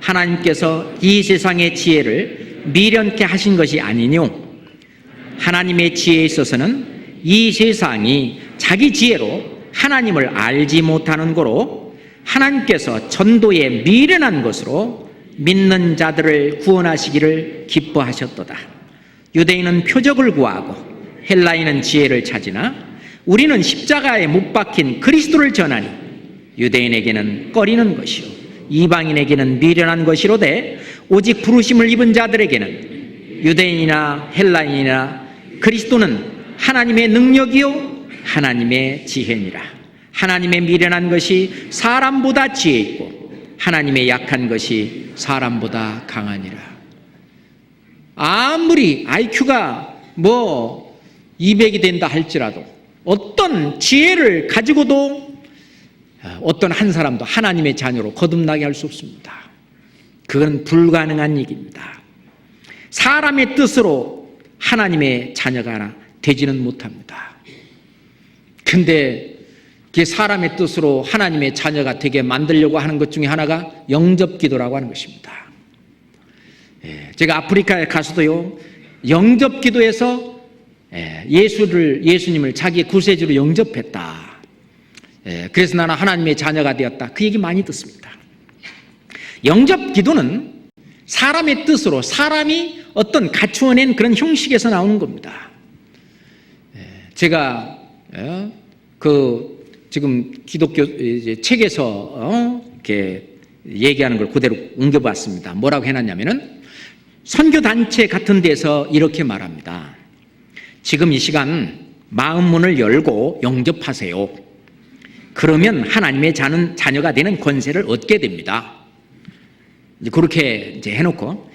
하나님께서 이 세상의 지혜를 미련케 하신 것이 아니뇨? 하나님의 지혜에 있어서는 이 세상이 자기 지혜로 하나님을 알지 못하는 거로 하나님께서 전도에 미련한 것으로 믿는 자들을 구원하시기를 기뻐하셨도다. 유대인은 표적을 구하고 헬라인은 지혜를 찾으나 우리는 십자가에 못 박힌 그리스도를 전하니 유대인에게는 꺼리는 것이요 이방인에게는 미련한 것이로되 오직 부르심을 입은 자들에게는 유대인이나 헬라인이나 그리스도는 하나님의 능력이요 하나님의 지혜니라. 하나님의 미련한 것이 사람보다 지혜 있고 하나님의 약한 것이 사람보다 강하니라. 아무리 IQ가 뭐 200이 된다 할지라도 어떤 지혜를 가지고도 어떤 한 사람도 하나님의 자녀로 거듭나게 할 수 없습니다. 그건 불가능한 얘기입니다. 사람의 뜻으로 하나님의 자녀가 되지는 못합니다. 근데 그 사람의 뜻으로 하나님의 자녀가 되게 만들려고 하는 것 중에 하나가 영접기도라고 하는 것입니다. 제가 아프리카에 가서도요, 영접기도에서 예수님을 자기의 구세주로 영접했다. 그래서 나는 하나님의 자녀가 되었다. 그 얘기 많이 듣습니다. 영접기도는 사람의 뜻으로 사람이 어떤 갖추어낸 그런 형식에서 나오는 겁니다. 제가 지금 기독교 책에서 이렇게 얘기하는 걸 그대로 옮겨봤습니다. 뭐라고 해놨냐면은 선교단체 같은 데서 이렇게 말합니다. 지금 이 시간 마음문을 열고 영접하세요. 그러면 하나님의 자녀가 되는 권세를 얻게 됩니다. 그렇게 이제 해놓고,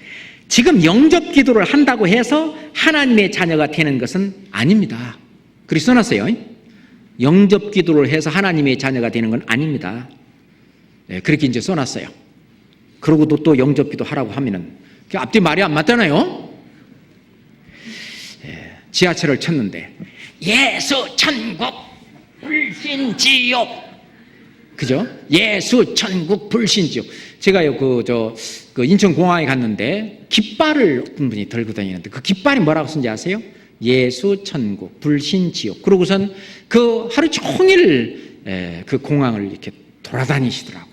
지금 영접 기도를 한다고 해서 하나님의 자녀가 되는 것은 아닙니다. 그렇게 써놨어요. 영접 기도를 해서 하나님의 자녀가 되는 건 아닙니다. 그렇게 이제 써놨어요. 그러고도 또 영접 기도 하라고 하면은 앞뒤 말이 안 맞잖아요. 지하철을 쳤는데 예수 천국 불신지옥, 그죠? 예수 천국 불신지옥. 제가요 그 인천공항에 갔는데 깃발을 어떤 분이 들고 다니는데 그 깃발이 뭐라고 쓴지 아세요? 예수 천국 불신지옥. 그러고선 그 하루 종일 그 공항을 이렇게 돌아다니시더라고.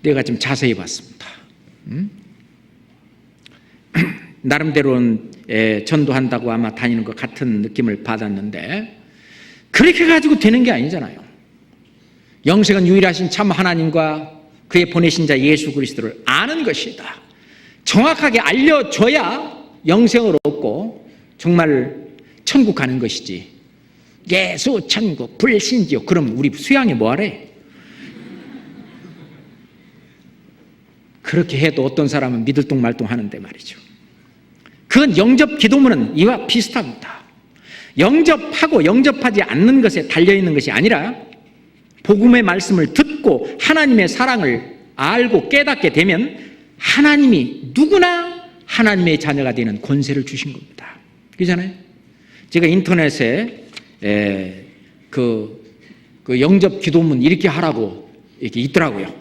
내가 좀 자세히 봤습니다. 나름대로는 전도한다고 아마 다니는 것 같은 느낌을 받았는데, 그렇게 가지고 되는 게 아니잖아요. 영생은 유일하신 참 하나님과 그의 보내신 자 예수 그리스도를 아는 것이다. 정확하게 알려줘야 영생을 얻고 정말 천국 가는 것이지. 예수 천국 불신지옥, 그럼 우리 수양이 뭐하래? 그렇게 해도 어떤 사람은 미들똥말똥 하는데 말이죠. 그건 영접 기도문은 이와 비슷합니다. 영접하고 영접하지 않는 것에 달려있는 것이 아니라 복음의 말씀을 듣고 하나님의 사랑을 알고 깨닫게 되면 하나님이 누구나 하나님의 자녀가 되는 권세를 주신 겁니다. 그렇잖아요? 제가 인터넷에 그 영접 기도문 이렇게 하라고 이렇게 있더라고요.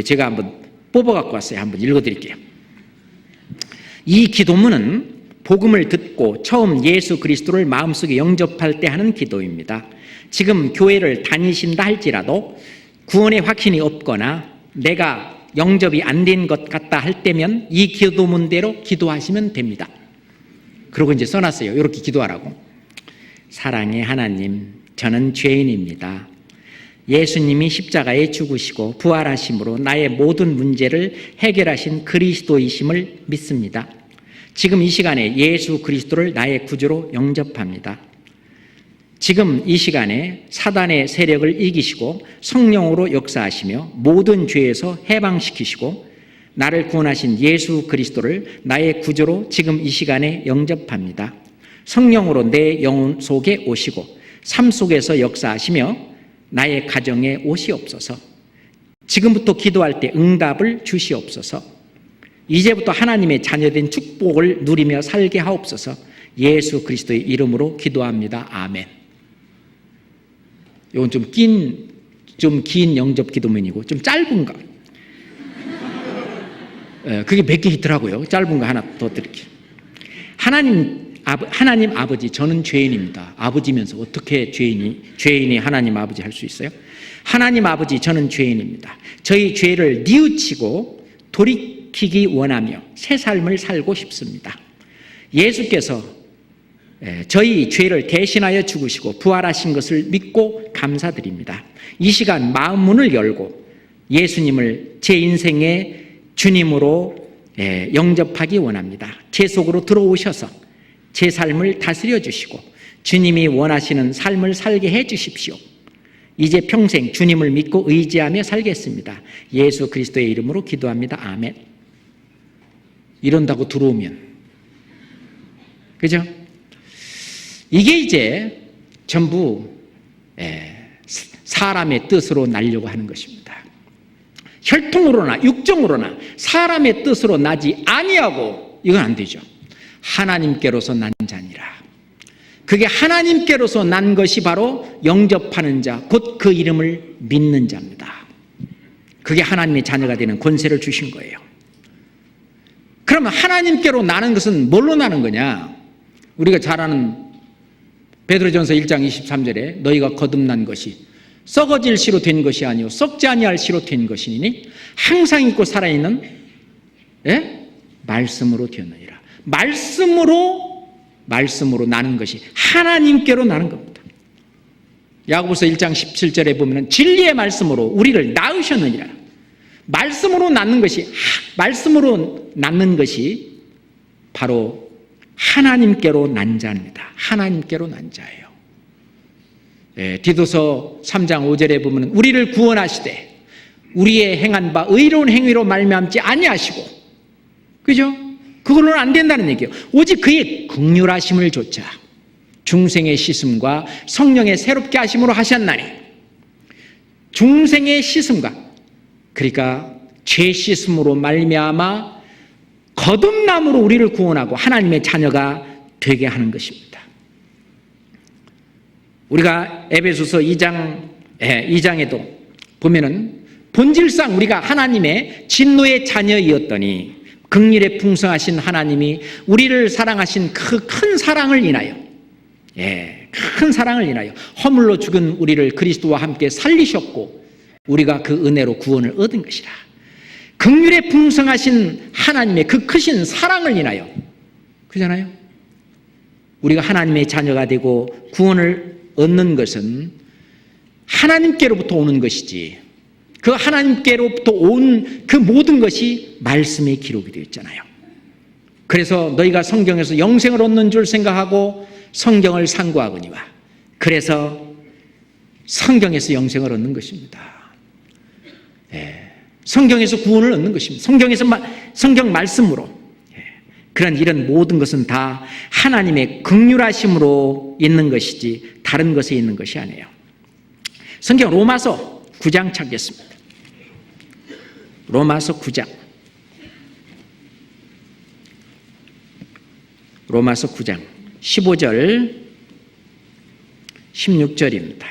제가 한번 뽑아갖고 왔어요. 한번 읽어드릴게요. 이 기도문은 복음을 듣고 처음 예수 그리스도를 마음속에 영접할 때 하는 기도입니다. 지금 교회를 다니신다 할지라도 구원의 확신이 없거나 내가 영접이 안 된 것 같다 할 때면 이 기도문대로 기도하시면 됩니다. 그러고 이제 써놨어요. 이렇게 기도하라고. 사랑의 하나님, 저는 죄인입니다. 예수님이 십자가에 죽으시고 부활하심으로 나의 모든 문제를 해결하신 그리스도이심을 믿습니다. 지금 이 시간에 예수 그리스도를 나의 구주로 영접합니다. 지금 이 시간에 사단의 세력을 이기시고 성령으로 역사하시며 모든 죄에서 해방시키시고 나를 구원하신 예수 그리스도를 나의 구주로 지금 이 시간에 영접합니다. 성령으로 내 영혼 속에 오시고 삶 속에서 역사하시며 나의 가정에 오시옵소서. 지금부터 기도할 때 응답을 주시옵소서. 이제부터 하나님의 자녀된 축복을 누리며 살게 하옵소서. 예수 그리스도의 이름으로 기도합니다. 아멘. 이건 좀 긴 영접 기도문이고 좀 짧은 거. 그게 몇 개 있더라고요. 짧은 거 하나 더 드릴게요. 하나님 아버지, 저는 죄인입니다. 아버지면서 어떻게 죄인이 하나님 아버지 할 수 있어요? 하나님 아버지, 저는 죄인입니다. 저희 죄를 뉘우치고 돌이키기 원하며 새 삶을 살고 싶습니다. 예수께서 저희 죄를 대신하여 죽으시고 부활하신 것을 믿고 감사드립니다. 이 시간 마음 문을 열고 예수님을 제 인생의 주님으로 영접하기 원합니다. 제 속으로 들어오셔서 제 삶을 다스려 주시고 주님이 원하시는 삶을 살게 해 주십시오. 이제 평생 주님을 믿고 의지하며 살겠습니다. 예수 그리스도의 이름으로 기도합니다. 아멘. 이런다고 들어오면, 그죠? 이게 이제 전부 사람의 뜻으로 날려고 하는 것입니다. 혈통으로나 육정으로나 사람의 뜻으로 나지 아니하고, 이건 안 되죠. 하나님께로서 난 자니라. 그게 하나님께로서 난 것이 바로 영접하는 자, 곧 그 이름을 믿는 자입니다. 그게 하나님의 자녀가 되는 권세를 주신 거예요. 그러면 하나님께로 나는 것은 뭘로 나는 거냐? 우리가 잘 아는 베드로전서 1장 23절에 너희가 거듭난 것이 썩어질 씨로 된 것이 아니요 썩지 아니할 씨로 된 것이니 항상 있고 살아있는 말씀으로 되었느니라. 말씀으로 나는 것이 하나님께로 나는 겁니다. 야고보서 1장 17절에 보면 진리의 말씀으로 우리를 낳으셨느니라. 말씀으로 낳는 것이 바로 하나님께로 난 자입니다. 하나님께로 난 자예요. 디도서 3장 5절에 보면 우리를 구원하시되 우리의 행한 바 의로운 행위로 말미암지 아니하시고, 그죠? 그걸로는 안 된다는 얘기예요. 오직 그의 긍휼하심을 조차 중생의 씻음과 성령의 새롭게 하심으로 하셨나니, 중생의 씻음과, 그러니까 죄 씻음으로 말미암아 거듭남으로 우리를 구원하고 하나님의 자녀가 되게 하는 것입니다. 우리가 에베소서 2장에도 보면은 본질상 우리가 하나님의 진노의 자녀이었더니 긍휼에 풍성하신 하나님이 우리를 사랑하신 그 큰 사랑을 인하여, 큰 사랑을 인하여 허물로 죽은 우리를 그리스도와 함께 살리셨고 우리가 그 은혜로 구원을 얻은 것이라. 긍휼에 풍성하신 하나님의 그 크신 사랑을 인하여, 그잖아요. 우리가 하나님의 자녀가 되고 구원을 얻는 것은 하나님께로부터 오는 것이지, 그 하나님께로부터 온 그 모든 것이 말씀에 기록이 되어 있잖아요. 그래서 너희가 성경에서 영생을 얻는 줄 생각하고 성경을 상고하거니와, 그래서 성경에서 영생을 얻는 것입니다. 성경에서 구원을 얻는 것입니다. 성경 말씀으로. 그런 이런 모든 것은 다 하나님의 긍휼하심으로 있는 것이지 다른 것에 있는 것이 아니에요. 성경 로마서 9장 찾겠습니다. 로마서 9장. 로마서 9장 15절 16절입니다.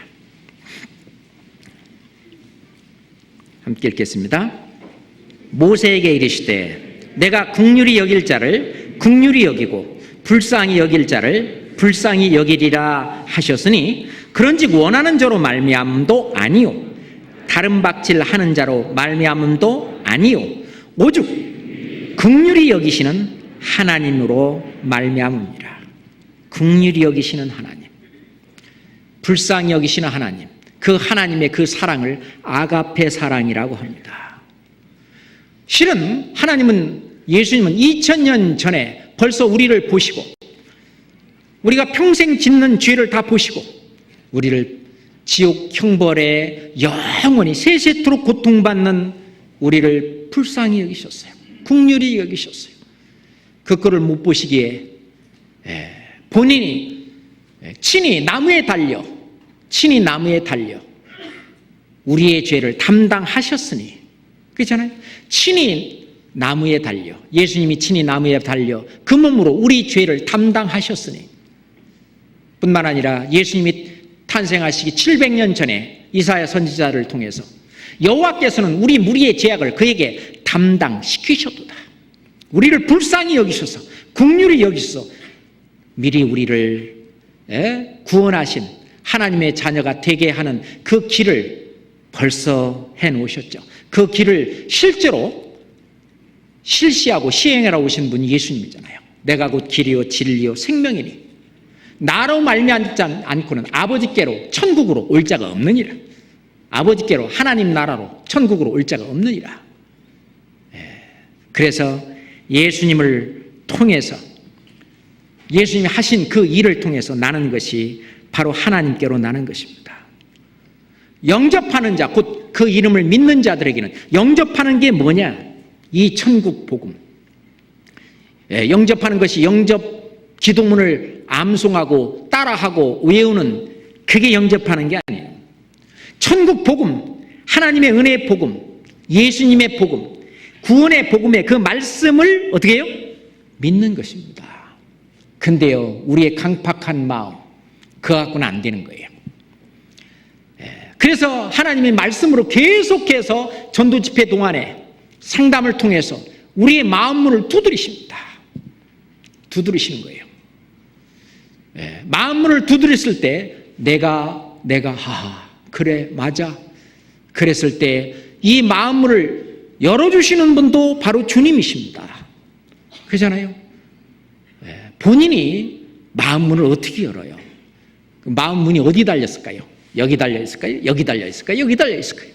함께 읽겠습니다. 모세에게 이르시되 내가 긍휼히 여길 자를 긍휼히 여기고 불쌍히 여길 자를 불쌍히 여기리라 하셨으니, 그런즉 원하는 자로 말미암음도 아니요 다른 박질하는 자로 말미암음도 아니요 오직 긍휼히 여기시는 하나님으로 말미암음이라. 긍휼히 여기시는 하나님, 불쌍히 여기시는 하나님, 그 하나님의 그 사랑을 아가페 사랑이라고 합니다. 실은 예수님은 2000년 전에 벌써 우리를 보시고, 우리가 평생 짓는 죄를 다 보시고 우리를 지옥 형벌에 영원히 세세토록 고통받는 우리를 불쌍히 여기셨어요. 긍휼히 여기셨어요. 그 꼴을 못 보시기에 본인이 친히 나무에 달려 우리의 죄를 담당하셨으니, 그렇잖아요. 친히 나무에 달려, 예수님이 친히 나무에 달려 그 몸으로 우리 죄를 담당하셨으니, 뿐만 아니라 예수님이 탄생하시기 700년 전에 이사야 선지자를 통해서 여호와께서는 우리 무리의 죄악을 그에게 담당시키셨도다. 우리를 불쌍히 여기셔서 긍휼히 여기셔서 미리 우리를 구원하신 하나님의 자녀가 되게 하는 그 길을 벌써 해놓으셨죠. 그 길을 실제로 실시하고 시행하러 오신 분이 예수님이잖아요. 내가 곧 길이요 진리요 생명이니 나로 말미암지 않고는 아버지께로 천국으로 올 자가 없느니라. 아버지께로 하나님 나라로 천국으로 올 자가 없느니라. 그래서 예수님을 통해서, 예수님이 하신 그 일을 통해서 나는 것이 바로 하나님께로 나는 것입니다. 영접하는 자, 곧 그 이름을 믿는 자들에게는 영접하는 게 뭐냐? 이 천국 복음. 영접하는 것이 영접 기도문을 암송하고 따라하고 외우는, 그게 영접하는 게 아니에요. 천국 복음, 하나님의 은혜의 복음, 예수님의 복음, 구원의 복음의 그 말씀을 어떻게 해요? 믿는 것입니다. 근데요, 우리의 강팍한 마음, 그거 갖고는 안 되는 거예요. 그래서 하나님의 말씀으로 계속해서 전도 집회 동안에 상담을 통해서 우리의 마음문을 두드리십니다. 두드리시는 거예요. 마음문을 두드렸을 때 내가 그래 맞아 그랬을 때 이 마음문을 열어주시는 분도 바로 주님이십니다. 그렇잖아요. 본인이 마음문을 어떻게 열어요? 마음문이 어디 달렸을까요? 여기 달려있을까요? 여기 달려있을까요? 여기 달려있을까요?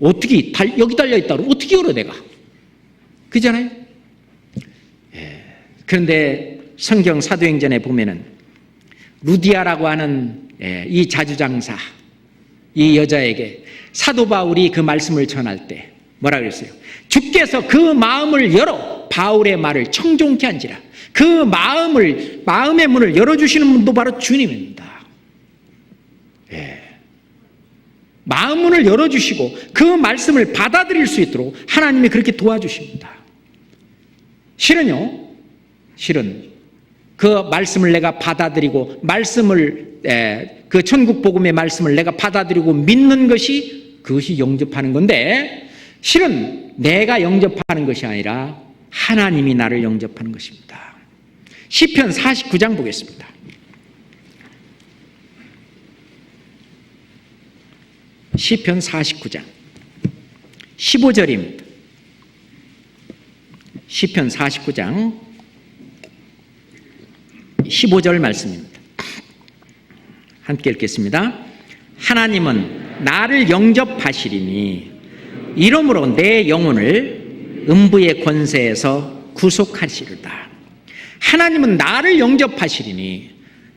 어떻게 여기 달려있다 그러면 어떻게 열어 내가? 그잖아요. 그런데 성경 사도행전에 보면은 루디아라고 하는 이 자주장사, 이 여자에게 사도 바울이 그 말씀을 전할 때 뭐라 그랬어요? 주께서 그 마음을 열어 바울의 말을 청종케 한지라. 그 마음의 문을 열어주시는 분도 바로 주님입니다. 마음 문을 열어주시고 그 말씀을 받아들일 수 있도록 하나님이 그렇게 도와주십니다. 실은 그 말씀을 내가 받아들이고 그 천국 복음의 말씀을 내가 받아들이고 믿는 것이 그것이 영접하는 건데 실은 내가 영접하는 것이 아니라 하나님이 나를 영접하는 것입니다. 시편 49장 보겠습니다. 시편 49장 15절입니다. 시편 49장 15절 말씀입니다. 함께 읽겠습니다. 하나님은 나를 영접하시리니 이러므로 내 영혼을 음부의 권세에서 구속하시리다. 하나님은 나를 영접하시리니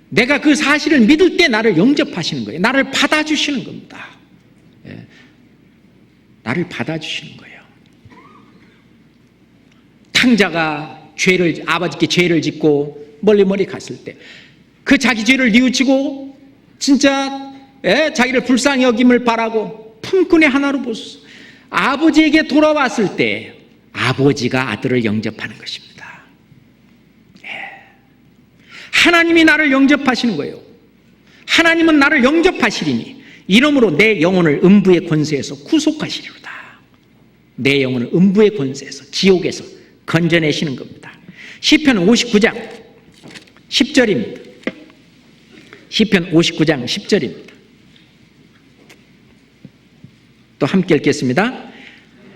내가 그 사실을 믿을 때 나를 영접하시는 거예요. 나를 받아주시는 겁니다. 나를 받아주시는 거예요. 탕자가 아버지께 죄를 짓고 멀리 갔을 때 그 자기 죄를 뉘우치고 진짜 자기를 불쌍히 여김을 바라고 품꾼의 하나로 보소서. 아버지에게 돌아왔을 때 아버지가 아들을 영접하는 것입니다. 하나님이 나를 영접하시는 거예요. 하나님은 나를 영접하시리니 이러므로 내 영혼을 음부의 권세에서 구속하시리로다. 내 영혼을 음부의 권세에서, 지옥에서 건져내시는 겁니다. 시편 59장 10절입니다. 시편 59장 10절입니다. 또 함께 읽겠습니다.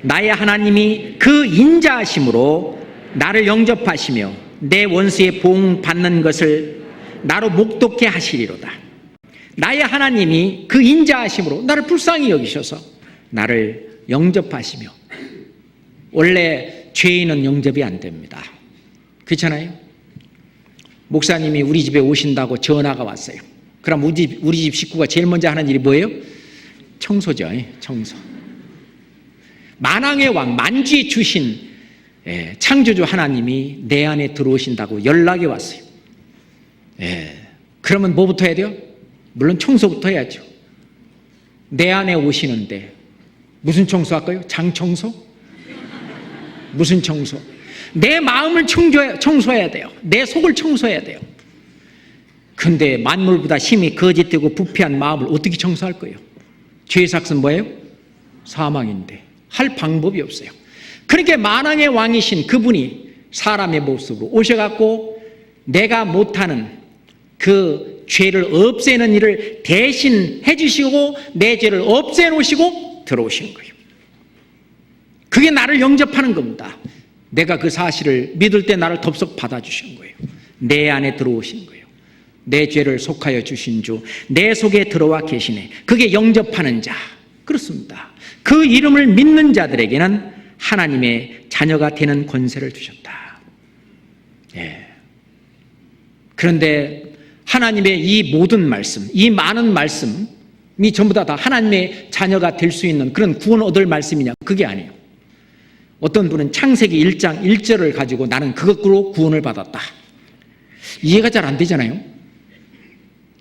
나의 하나님이 그 인자하심으로 나를 영접하시며 내 원수의 보응 받는 것을 나로 목독게 하시리로다. 나의 하나님이 그 인자하심으로 나를 불쌍히 여기셔서 나를 영접하시며, 원래 죄인은 영접이 안 됩니다. 그렇잖아요? 목사님이 우리 집에 오신다고 전화가 왔어요. 그럼 우리 집 식구가 제일 먼저 하는 일이 뭐예요? 청소죠. 청소. 만왕의 왕, 만주의 주신 창조주 하나님이 내 안에 들어오신다고 연락이 왔어요. 그러면 뭐부터 해야 돼요? 물론 청소부터 해야죠. 내 안에 오시는데 무슨 청소할까요? 장청소? 무슨 청소? 내 마음을 청소해야 돼요. 내 속을 청소해야 돼요. 근데 만물보다 심히 거짓되고 부패한 마음을 어떻게 청소할 거예요? 죄의 삭은 뭐예요? 사망인데 할 방법이 없어요. 그러니까 만왕의 왕이신 그분이 사람의 모습으로 오셔갖고 내가 못하는 그 죄를 없애는 일을 대신 해주시고 내 죄를 없애놓으시고 들어오신 거예요. 그게 나를 영접하는 겁니다. 내가 그 사실을 믿을 때 나를 덥석 받아주시는 거예요. 내 안에 들어오시는 거예요. 내 죄를 속하여 주신 주, 내 속에 들어와 계시네. 그게 영접하는 자. 그렇습니다. 그 이름을 믿는 자들에게는 하나님의 자녀가 되는 권세를 주셨다. 그런데 하나님의 이 모든 말씀, 이 많은 말씀이 전부 다 하나님의 자녀가 될 수 있는 그런 구원 얻을 말씀이냐? 그게 아니에요. 어떤 분은 창세기 1장 1절을 가지고 나는 그것으로 구원을 받았다. 이해가 잘 안 되잖아요.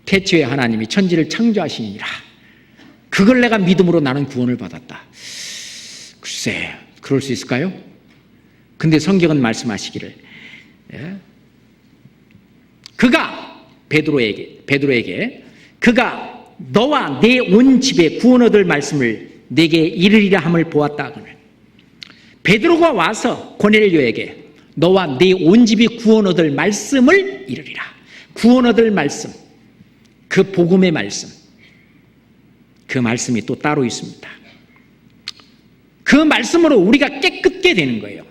태초에 하나님이 천지를 창조하시니라. 그걸 내가 믿음으로 나는 구원을 받았다. 글쎄, 그럴 수 있을까요? 근데 성경은 말씀하시기를 그가 베드로에게 그가 너와 내 온 집에 구원 얻을 말씀을 내게 이르리라 함을 보았다. 베드로가 와서 고넬료에게 너와 네 온 집이 구원 얻을 말씀을 이르리라. 구원 얻을 말씀, 그 복음의 말씀, 그 말씀이 또 따로 있습니다. 그 말씀으로 우리가 깨끗게 되는 거예요.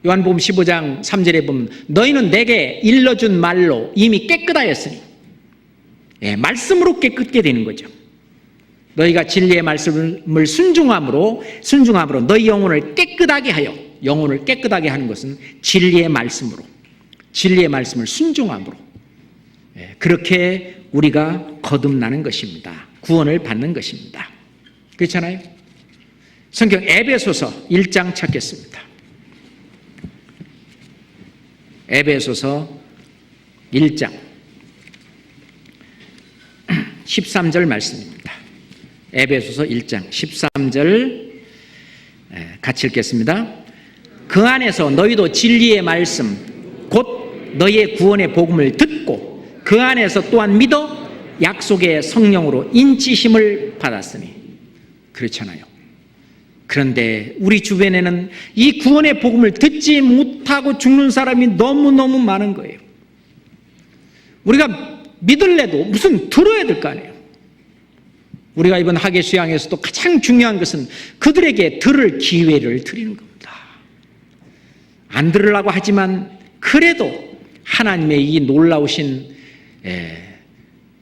요한복음 15장 3절에 보면 너희는 내게 일러준 말로 이미 깨끗하였으니, 말씀으로 깨끗게 되는 거죠. 너희가 진리의 말씀을 순종함으로 너희 영혼을 깨끗하게 하여, 영혼을 깨끗하게 하는 것은 진리의 말씀으로, 진리의 말씀을 순종함으로, 그렇게 우리가 거듭나는 것입니다. 구원을 받는 것입니다. 그렇잖아요? 성경 에베소서 1장 찾겠습니다. 에베소서 1장 13절 말씀입니다. 에베소서 1장 13절 같이 읽겠습니다. 그 안에서 너희도 진리의 말씀 곧 너희의 구원의 복음을 듣고 그 안에서 또한 믿어 약속의 성령으로 인치심을 받았으니. 그렇잖아요. 그런데 우리 주변에는 이 구원의 복음을 듣지 못하고 죽는 사람이 너무너무 많은 거예요. 우리가 믿을래도 무슨 들어야 될 거 아니에요. 우리가 이번 학예 수양에서도 가장 중요한 것은 그들에게 들을 기회를 드리는 겁니다. 안 들으려고 하지만 그래도 하나님의 이 놀라우신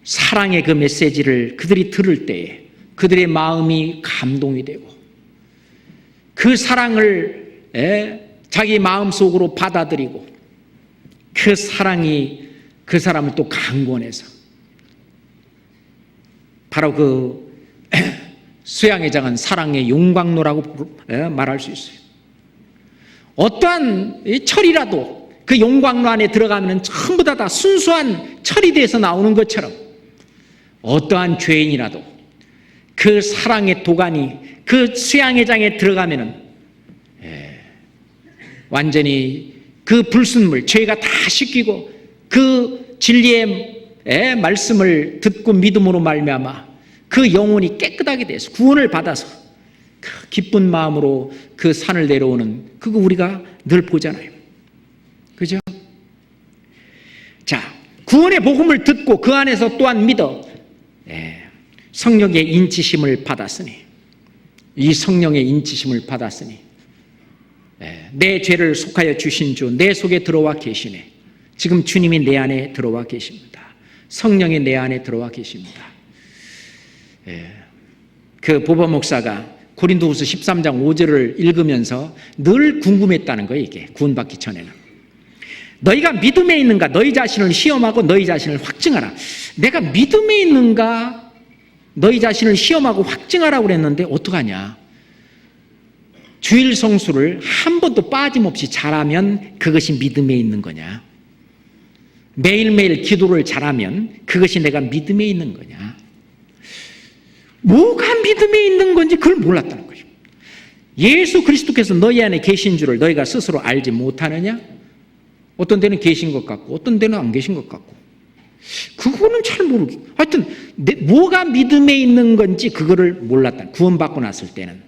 사랑의 그 메시지를 그들이 들을 때에 그들의 마음이 감동이 되고 그 사랑을 자기 마음속으로 받아들이고 그 사랑이 그 사람을 또 강권해서 바로 그 수양회장은 사랑의 용광로라고 말할 수 있어요. 어떠한 철이라도 그 용광로 안에 들어가면 전부 다 순수한 철이 돼서 나오는 것처럼 어떠한 죄인이라도 그 사랑의 도가니 그 수양회장에 들어가면은 완전히 그 불순물, 죄가 다 씻기고 그 진리의 말씀을 듣고 믿음으로 말미암아 그 영혼이 깨끗하게 돼서 구원을 받아서 그 기쁜 마음으로 그 산을 내려오는 그거 우리가 늘 보잖아요. 그죠? 자, 구원의 복음을 듣고 그 안에서 또한 믿어 성령의 인치심을 받았으니, 이 성령의 인치심을 받았으니 내 죄를 속하여 주신 주 내 속에 들어와 계시네. 지금 주님이 내 안에 들어와 계십니다. 성령이 내 안에 들어와 계십니다. 그 보바 목사가 고린도후서 13장 5절을 읽으면서 늘 궁금했다는 거예요. 이게 구원받기 전에는 너희가 믿음에 있는가 너희 자신을 시험하고 너희 자신을 확증하라. 내가 믿음에 있는가 너희 자신을 시험하고 확증하라고 그랬는데 어떡하냐. 주일 성수를 한 번도 빠짐없이 잘하면 그것이 믿음에 있는 거냐. 매일매일 기도를 잘하면 그것이 내가 믿음에 있는 거냐. 뭐가 믿음에 있는 건지 그걸 몰랐다는 거예요. 예수 그리스도께서 너희 안에 계신 줄을 너희가 스스로 알지 못하느냐. 어떤 데는 계신 것 같고 어떤 데는 안 계신 것 같고 그거는 잘 모르고 하여튼 뭐가 믿음에 있는 건지 그거를 몰랐다. 구원받고 났을 때는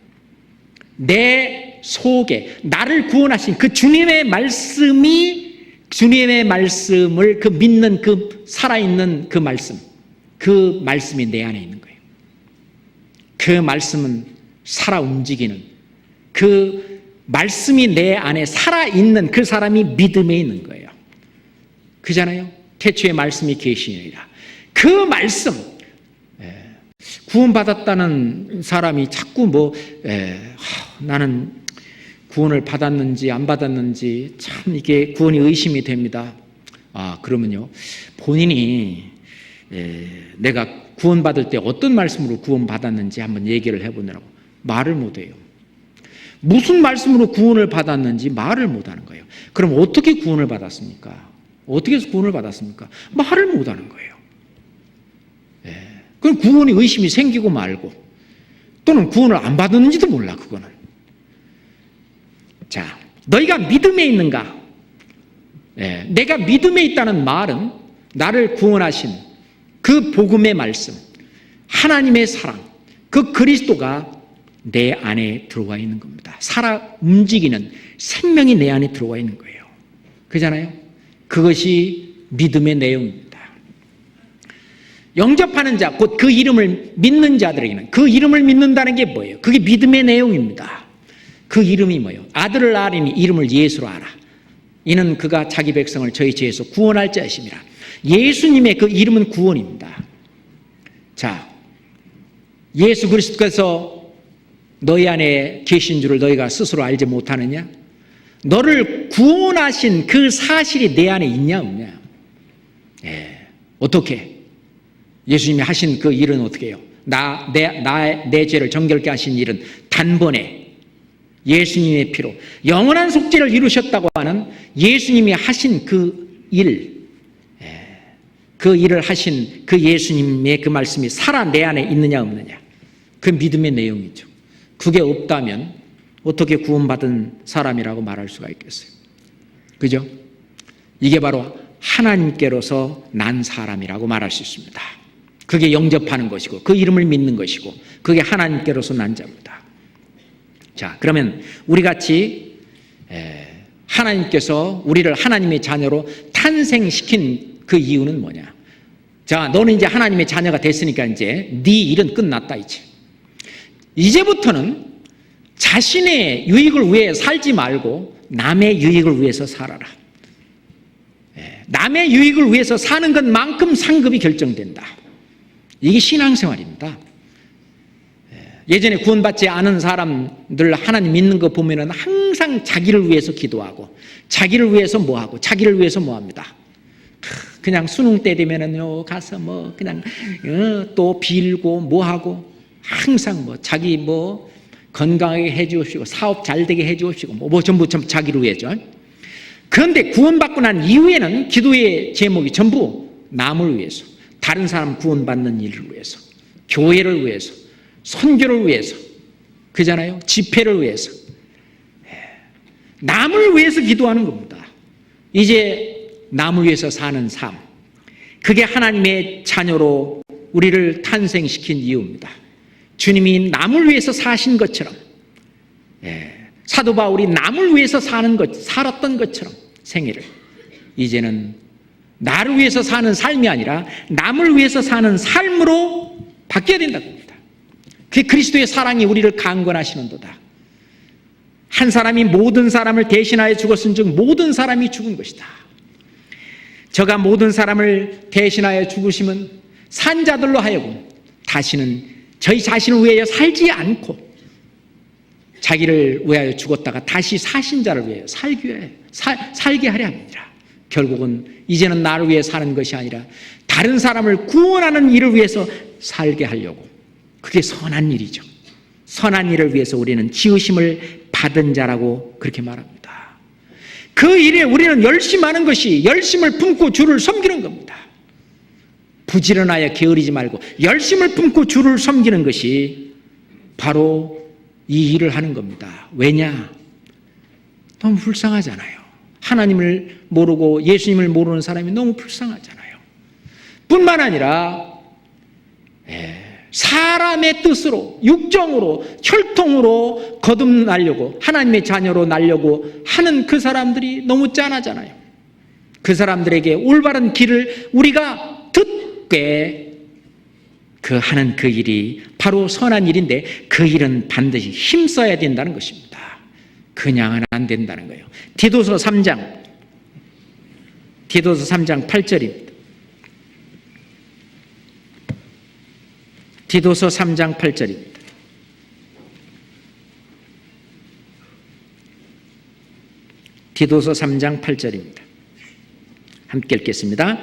내 속에 나를 구원하신 그 주님의 말씀이 주님의 말씀을 그 믿는 그 살아있는 그 말씀이 내 안에 있는 거예요. 그 말씀은 살아 움직이는 그 말씀이 내 안에 살아있는 그 사람이 믿음에 있는 거예요. 그잖아요. 태초에 말씀이 계시니라. 그 말씀 구원받았다는 사람이 자꾸 나는 구원을 받았는지 안 받았는지 참 이게 구원이 의심이 됩니다. 그러면요 본인이 내가 구원받을 때 어떤 말씀으로 구원받았는지 한번 얘기를 해보느라고 말을 못해요. 무슨 말씀으로 구원을 받았는지 말을 못하는 거예요. 그럼 어떻게 구원을 받았습니까? 어떻게 해서 구원을 받았습니까? 말을 못하는 거예요. 그럼 구원이 의심이 생기고 말고 또는 구원을 안 받았는지도 몰라. 그거는 자, 너희가 믿음에 있는가? 내가 믿음에 있다는 말은 나를 구원하신 그 복음의 말씀, 하나님의 사랑, 그 그리스도가 내 안에 들어와 있는 겁니다. 살아 움직이는 생명이 내 안에 들어와 있는 거예요. 그잖아요? 그것이 믿음의 내용입니다. 영접하는 자, 곧 그 이름을 믿는 자들에게는, 그 이름을 믿는다는 게 뭐예요? 그게 믿음의 내용입니다. 그 이름이 뭐예요? 아들을 아리니 이름을 예수로 알아. 이는 그가 자기 백성을 저희 죄에서 구원할 자이심이라. 예수님의 그 이름은 구원입니다. 자, 예수 그리스도께서 너희 안에 계신 줄을 너희가 스스로 알지 못하느냐? 너를 구원하신 그 사실이 내 안에 있냐 없냐? 어떻게? 예수님이 하신 그 일은 어떻게 해요? 내 죄를 정결케 하신 일은 단번에 예수님의 피로 영원한 속죄를 이루셨다고 하는 예수님이 하신 그 일, 그 일을 하신 그 예수님의 그 말씀이 살아 내 안에 있느냐 없느냐? 그 믿음의 내용이죠. 그게 없다면 어떻게 구원받은 사람이라고 말할 수가 있겠어요? 그죠? 이게 바로 하나님께로서 난 사람이라고 말할 수 있습니다. 그게 영접하는 것이고 그 이름을 믿는 것이고 그게 하나님께로서 난 자입니다. 자, 그러면 우리 같이 하나님께서 우리를 하나님의 자녀로 탄생시킨 그 이유는 뭐냐? 자, 너는 이제 하나님의 자녀가 됐으니까 이제 네 일은 끝났다 이제. 이제부터는 자신의 유익을 위해 살지 말고 남의 유익을 위해서 살아라. 남의 유익을 위해서 사는 것만큼 상급이 결정된다. 이게 신앙생활입니다. 예전에 구원받지 않은 사람들 하나님 믿는 거 보면은 항상 자기를 위해서 기도하고 자기를 위해서 뭐하고 자기를 위해서 뭐합니다. 그냥 수능 때 되면은요 가서 뭐 그냥 또 빌고 뭐하고 항상 뭐 자기 뭐 건강하게 해주십시오, 사업 잘 되게 해주십시오, 뭐 전부 자기를 위해죠. 그런데 구원받고 난 이후에는 기도의 제목이 전부 남을 위해서, 다른 사람 구원받는 일을 위해서, 교회를 위해서, 선교를 위해서, 그잖아요. 집회를 위해서, 남을 위해서 기도하는 겁니다. 이제 남을 위해서 사는 삶, 그게 하나님의 자녀로 우리를 탄생시킨 이유입니다. 주님이 남을 위해서 사신 것처럼, 사도 바울이 남을 위해서 살았던 것처럼 생애를, 이제는 나를 위해서 사는 삶이 아니라 남을 위해서 사는 삶으로 바뀌어야 된다고 합니다. 그게 그리스도의 사랑이 우리를 강권하시는도다. 한 사람이 모든 사람을 대신하여 죽었은즉 모든 사람이 죽은 것이다. 저가 모든 사람을 대신하여 죽으시면 산자들로 하여금 다시는 저희 자신을 위하여 살지 않고 자기를 위하여 죽었다가 다시 사신 자를 위하여 살게 하려 합니다. 결국은 이제는 나를 위해 사는 것이 아니라 다른 사람을 구원하는 일을 위해서 살게 하려고, 그게 선한 일이죠. 선한 일을 위해서 우리는 지으심을 받은 자라고 그렇게 말합니다. 그 일에 우리는 열심하는 것이, 열심을 품고 주를 섬기는 겁니다. 부지런하여 게으르지 말고 열심을 품고 주를 섬기는 것이 바로 이 일을 하는 겁니다. 왜냐? 너무 불쌍하잖아요. 하나님을 모르고 예수님을 모르는 사람이 너무 불쌍하잖아요. 뿐만 아니라 사람의 뜻으로, 육정으로, 혈통으로 거듭나려고, 하나님의 자녀로 나려고 하는 그 사람들이 너무 짠하잖아요. 그 사람들에게 올바른 길을 우리가 듣게 하는 그 일이 바로 선한 일인데, 그 일은 반드시 힘써야 된다는 것입니다. 그냥은 안 된다는 거예요. 디도서 3장 8절입니다. 디도서 3장 8절입니다. 디도서 3장 8절입니다. 함께 읽겠습니다.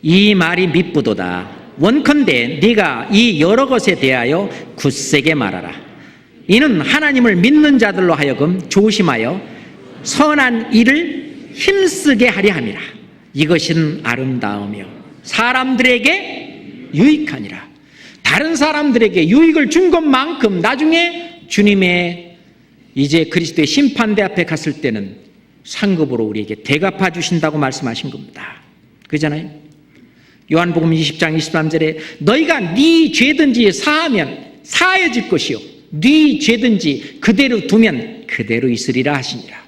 이 말이 밉부도다. 원컨대 네가 이 여러 것에 대하여 굳세게 말하라. 이는 하나님을 믿는 자들로 하여금 조심하여 선한 일을 힘쓰게 하려 함이라. 이것은 아름다우며 사람들에게 유익하니라. 다른 사람들에게 유익을 준 것만큼 나중에 주님의 이제 그리스도의 심판대 앞에 갔을 때는 상급으로 우리에게 대갚아 주신다고 말씀하신 겁니다. 그렇잖아요. 요한복음 20장 23절에 너희가 네 죄든지 사하면 사하여질 것이요 네 죄든지 그대로 두면 그대로 있으리라 하시니라.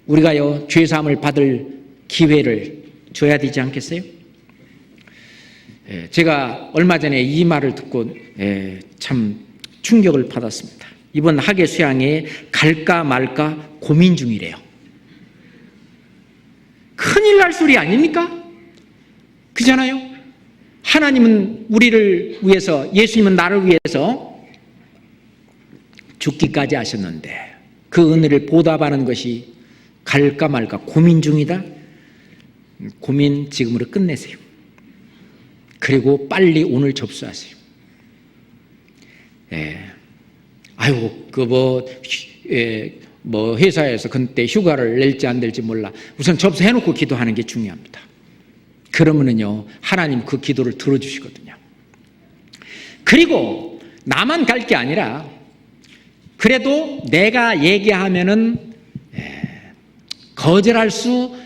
우리가요 죄사함을 받을 기회를 줘야 되지 않겠어요? 제가 얼마 전에 이 말을 듣고 참 충격을 받았습니다. 이번 학예 수양에 갈까 말까 고민 중이래요. 큰일 날 소리 아닙니까? 그잖아요. 하나님은 우리를 위해서, 예수님은 나를 위해서 죽기까지 하셨는데 그 은혜를 보답하는 것이 갈까 말까 고민 중이다. 고민 지금으로 끝내세요. 그리고 빨리 오늘 접수하세요. 아유, 뭐 회사에서 그때 휴가를 낼지 안 낼지 몰라. 우선 접수해놓고 기도하는 게 중요합니다. 그러면은요 하나님 그 기도를 들어주시거든요. 그리고 나만 갈 게 아니라 그래도 내가 얘기하면은 거절할 수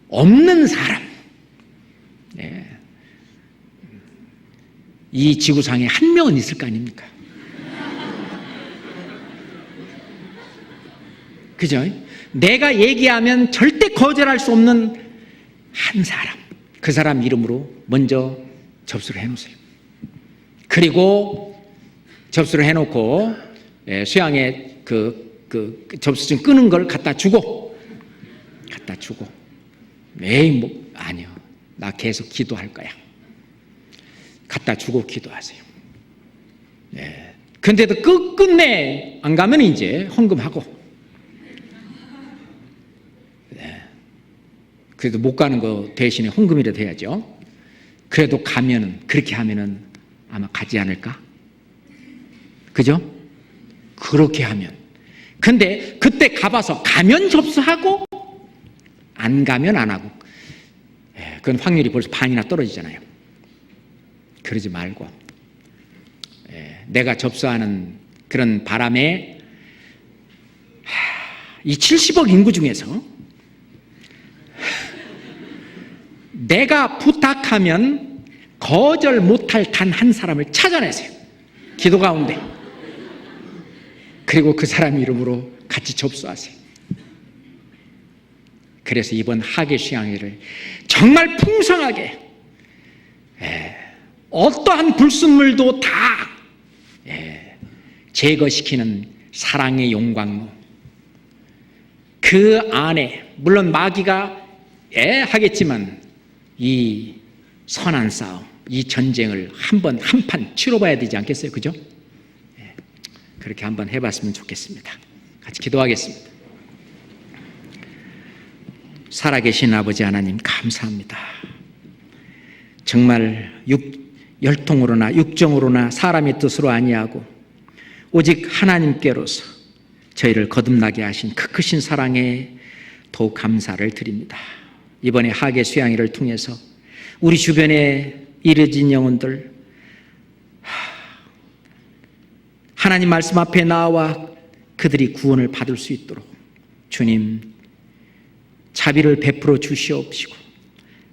없는 사람, 이 지구상에 한 명은 있을 거 아닙니까? 그죠? 내가 얘기하면 절대 거절할 수 없는 한 사람, 그 사람 이름으로 먼저 접수를 해놓으세요. 그리고 접수를 해놓고 수양에 그 접수증 끄는 걸 갖다 주고 에이 뭐 아니요 나 계속 기도할 거야. 갖다 주고 기도하세요. 근데도 끝내 안 가면 이제 헌금하고. 그래도 못 가는 거 대신에 헌금이라도 해야죠. 그래도 가면은, 그렇게 하면은 아마 가지 않을까? 그죠? 그렇게 하면. 근데 그때 가봐서 가면 접수하고 안 가면 안 하고. 그건 확률이 벌써 반이나 떨어지잖아요. 그러지 말고. 내가 접수하는 그런 바람에 이 70억 인구 중에서 내가 부탁하면 거절 못할 단 한 사람을 찾아내세요. 기도 가운데. 그리고 그 사람 이름으로 같이 접수하세요. 그래서 이번 학예 수양회를 정말 풍성하게 어떠한 불순물도 다 제거시키는 사랑의 용광로, 그 안에 물론 마귀가 하겠지만 이 선한 싸움, 이 전쟁을 한판 치러봐야 되지 않겠어요? 그죠? 그렇게 한번 해봤으면 좋겠습니다. 같이 기도하겠습니다. 살아계신 아버지 하나님 감사합니다. 정말 혈통으로나 육정으로나 사람의 뜻으로 아니하고 오직 하나님께로서 저희를 거듭나게 하신 그 크신 사랑에 더욱 감사를 드립니다. 이번에 학예 수양회를 통해서 우리 주변에 이르진 영혼들 하나님 말씀 앞에 나와 그들이 구원을 받을 수 있도록 주님 자비를 베풀어 주시옵시고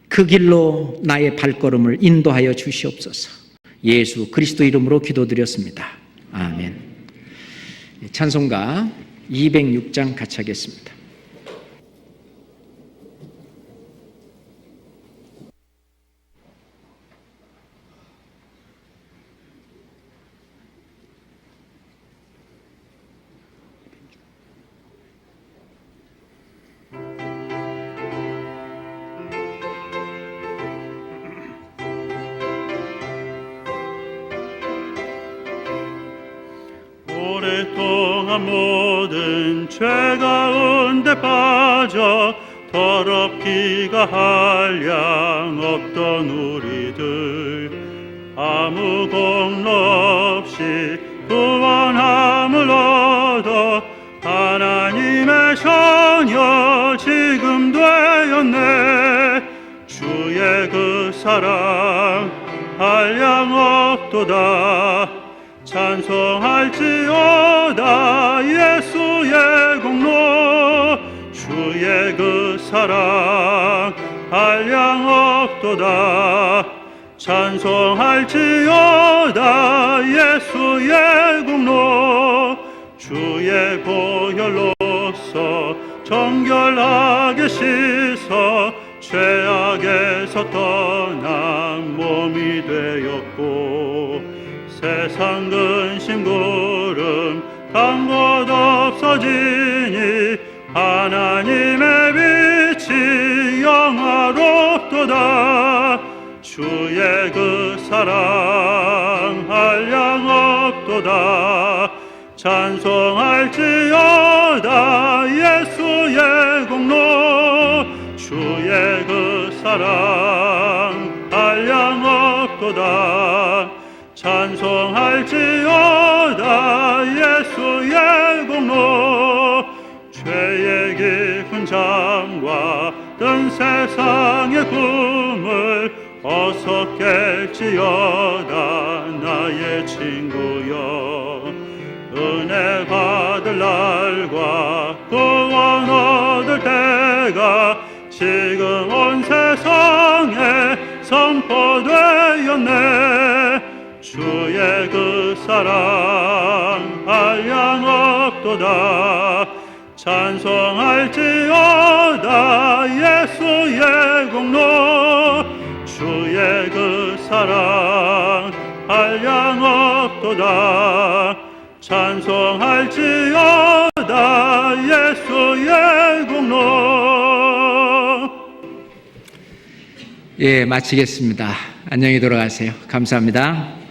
그 길로 나의 발걸음을 인도하여 주시옵소서. 예수 그리스도 이름으로 기도드렸습니다. 아멘. 찬송가 206장 같이 하겠습니다. 오랫동안 모든 죄 가운데 빠져 더럽기가 한량 없던 우리들 아무 공로 없이 구원함을 얻어 하나님의 자녀 지금 되었네. 주의 그 사랑 한량 없도다. 찬송할지어다. 예수 사랑 한량 없도다. 찬송할지어다 예수의 공로, 주의 보혈로서 정결하게 씻어 죄악에서 떠난 몸이 되었고, 세상 근심 구름 간 곳 없어지니 하나님의 빛이 영화롭도다. 주의 그 사랑 한량 없도다. 찬송할지어다 예수의 공로, 주의 그 사랑 한량 없도다. 찬송할지어다 예수의 공로, 죄의 깊은 잠과 든 세상의 꿈을 어서 깰지어다 나의 친구여. 은혜 받을 날과 구원 얻을 때가 지금 온 세상에 선포되었네. 주의 그 사랑 한량 없도다. 찬송할지어다 예수의 공로, 주의 그 사랑 한량 없도다. 찬송할지어다 예수의 공로. 예, 마치겠습니다. 안녕히 돌아가세요. 감사합니다.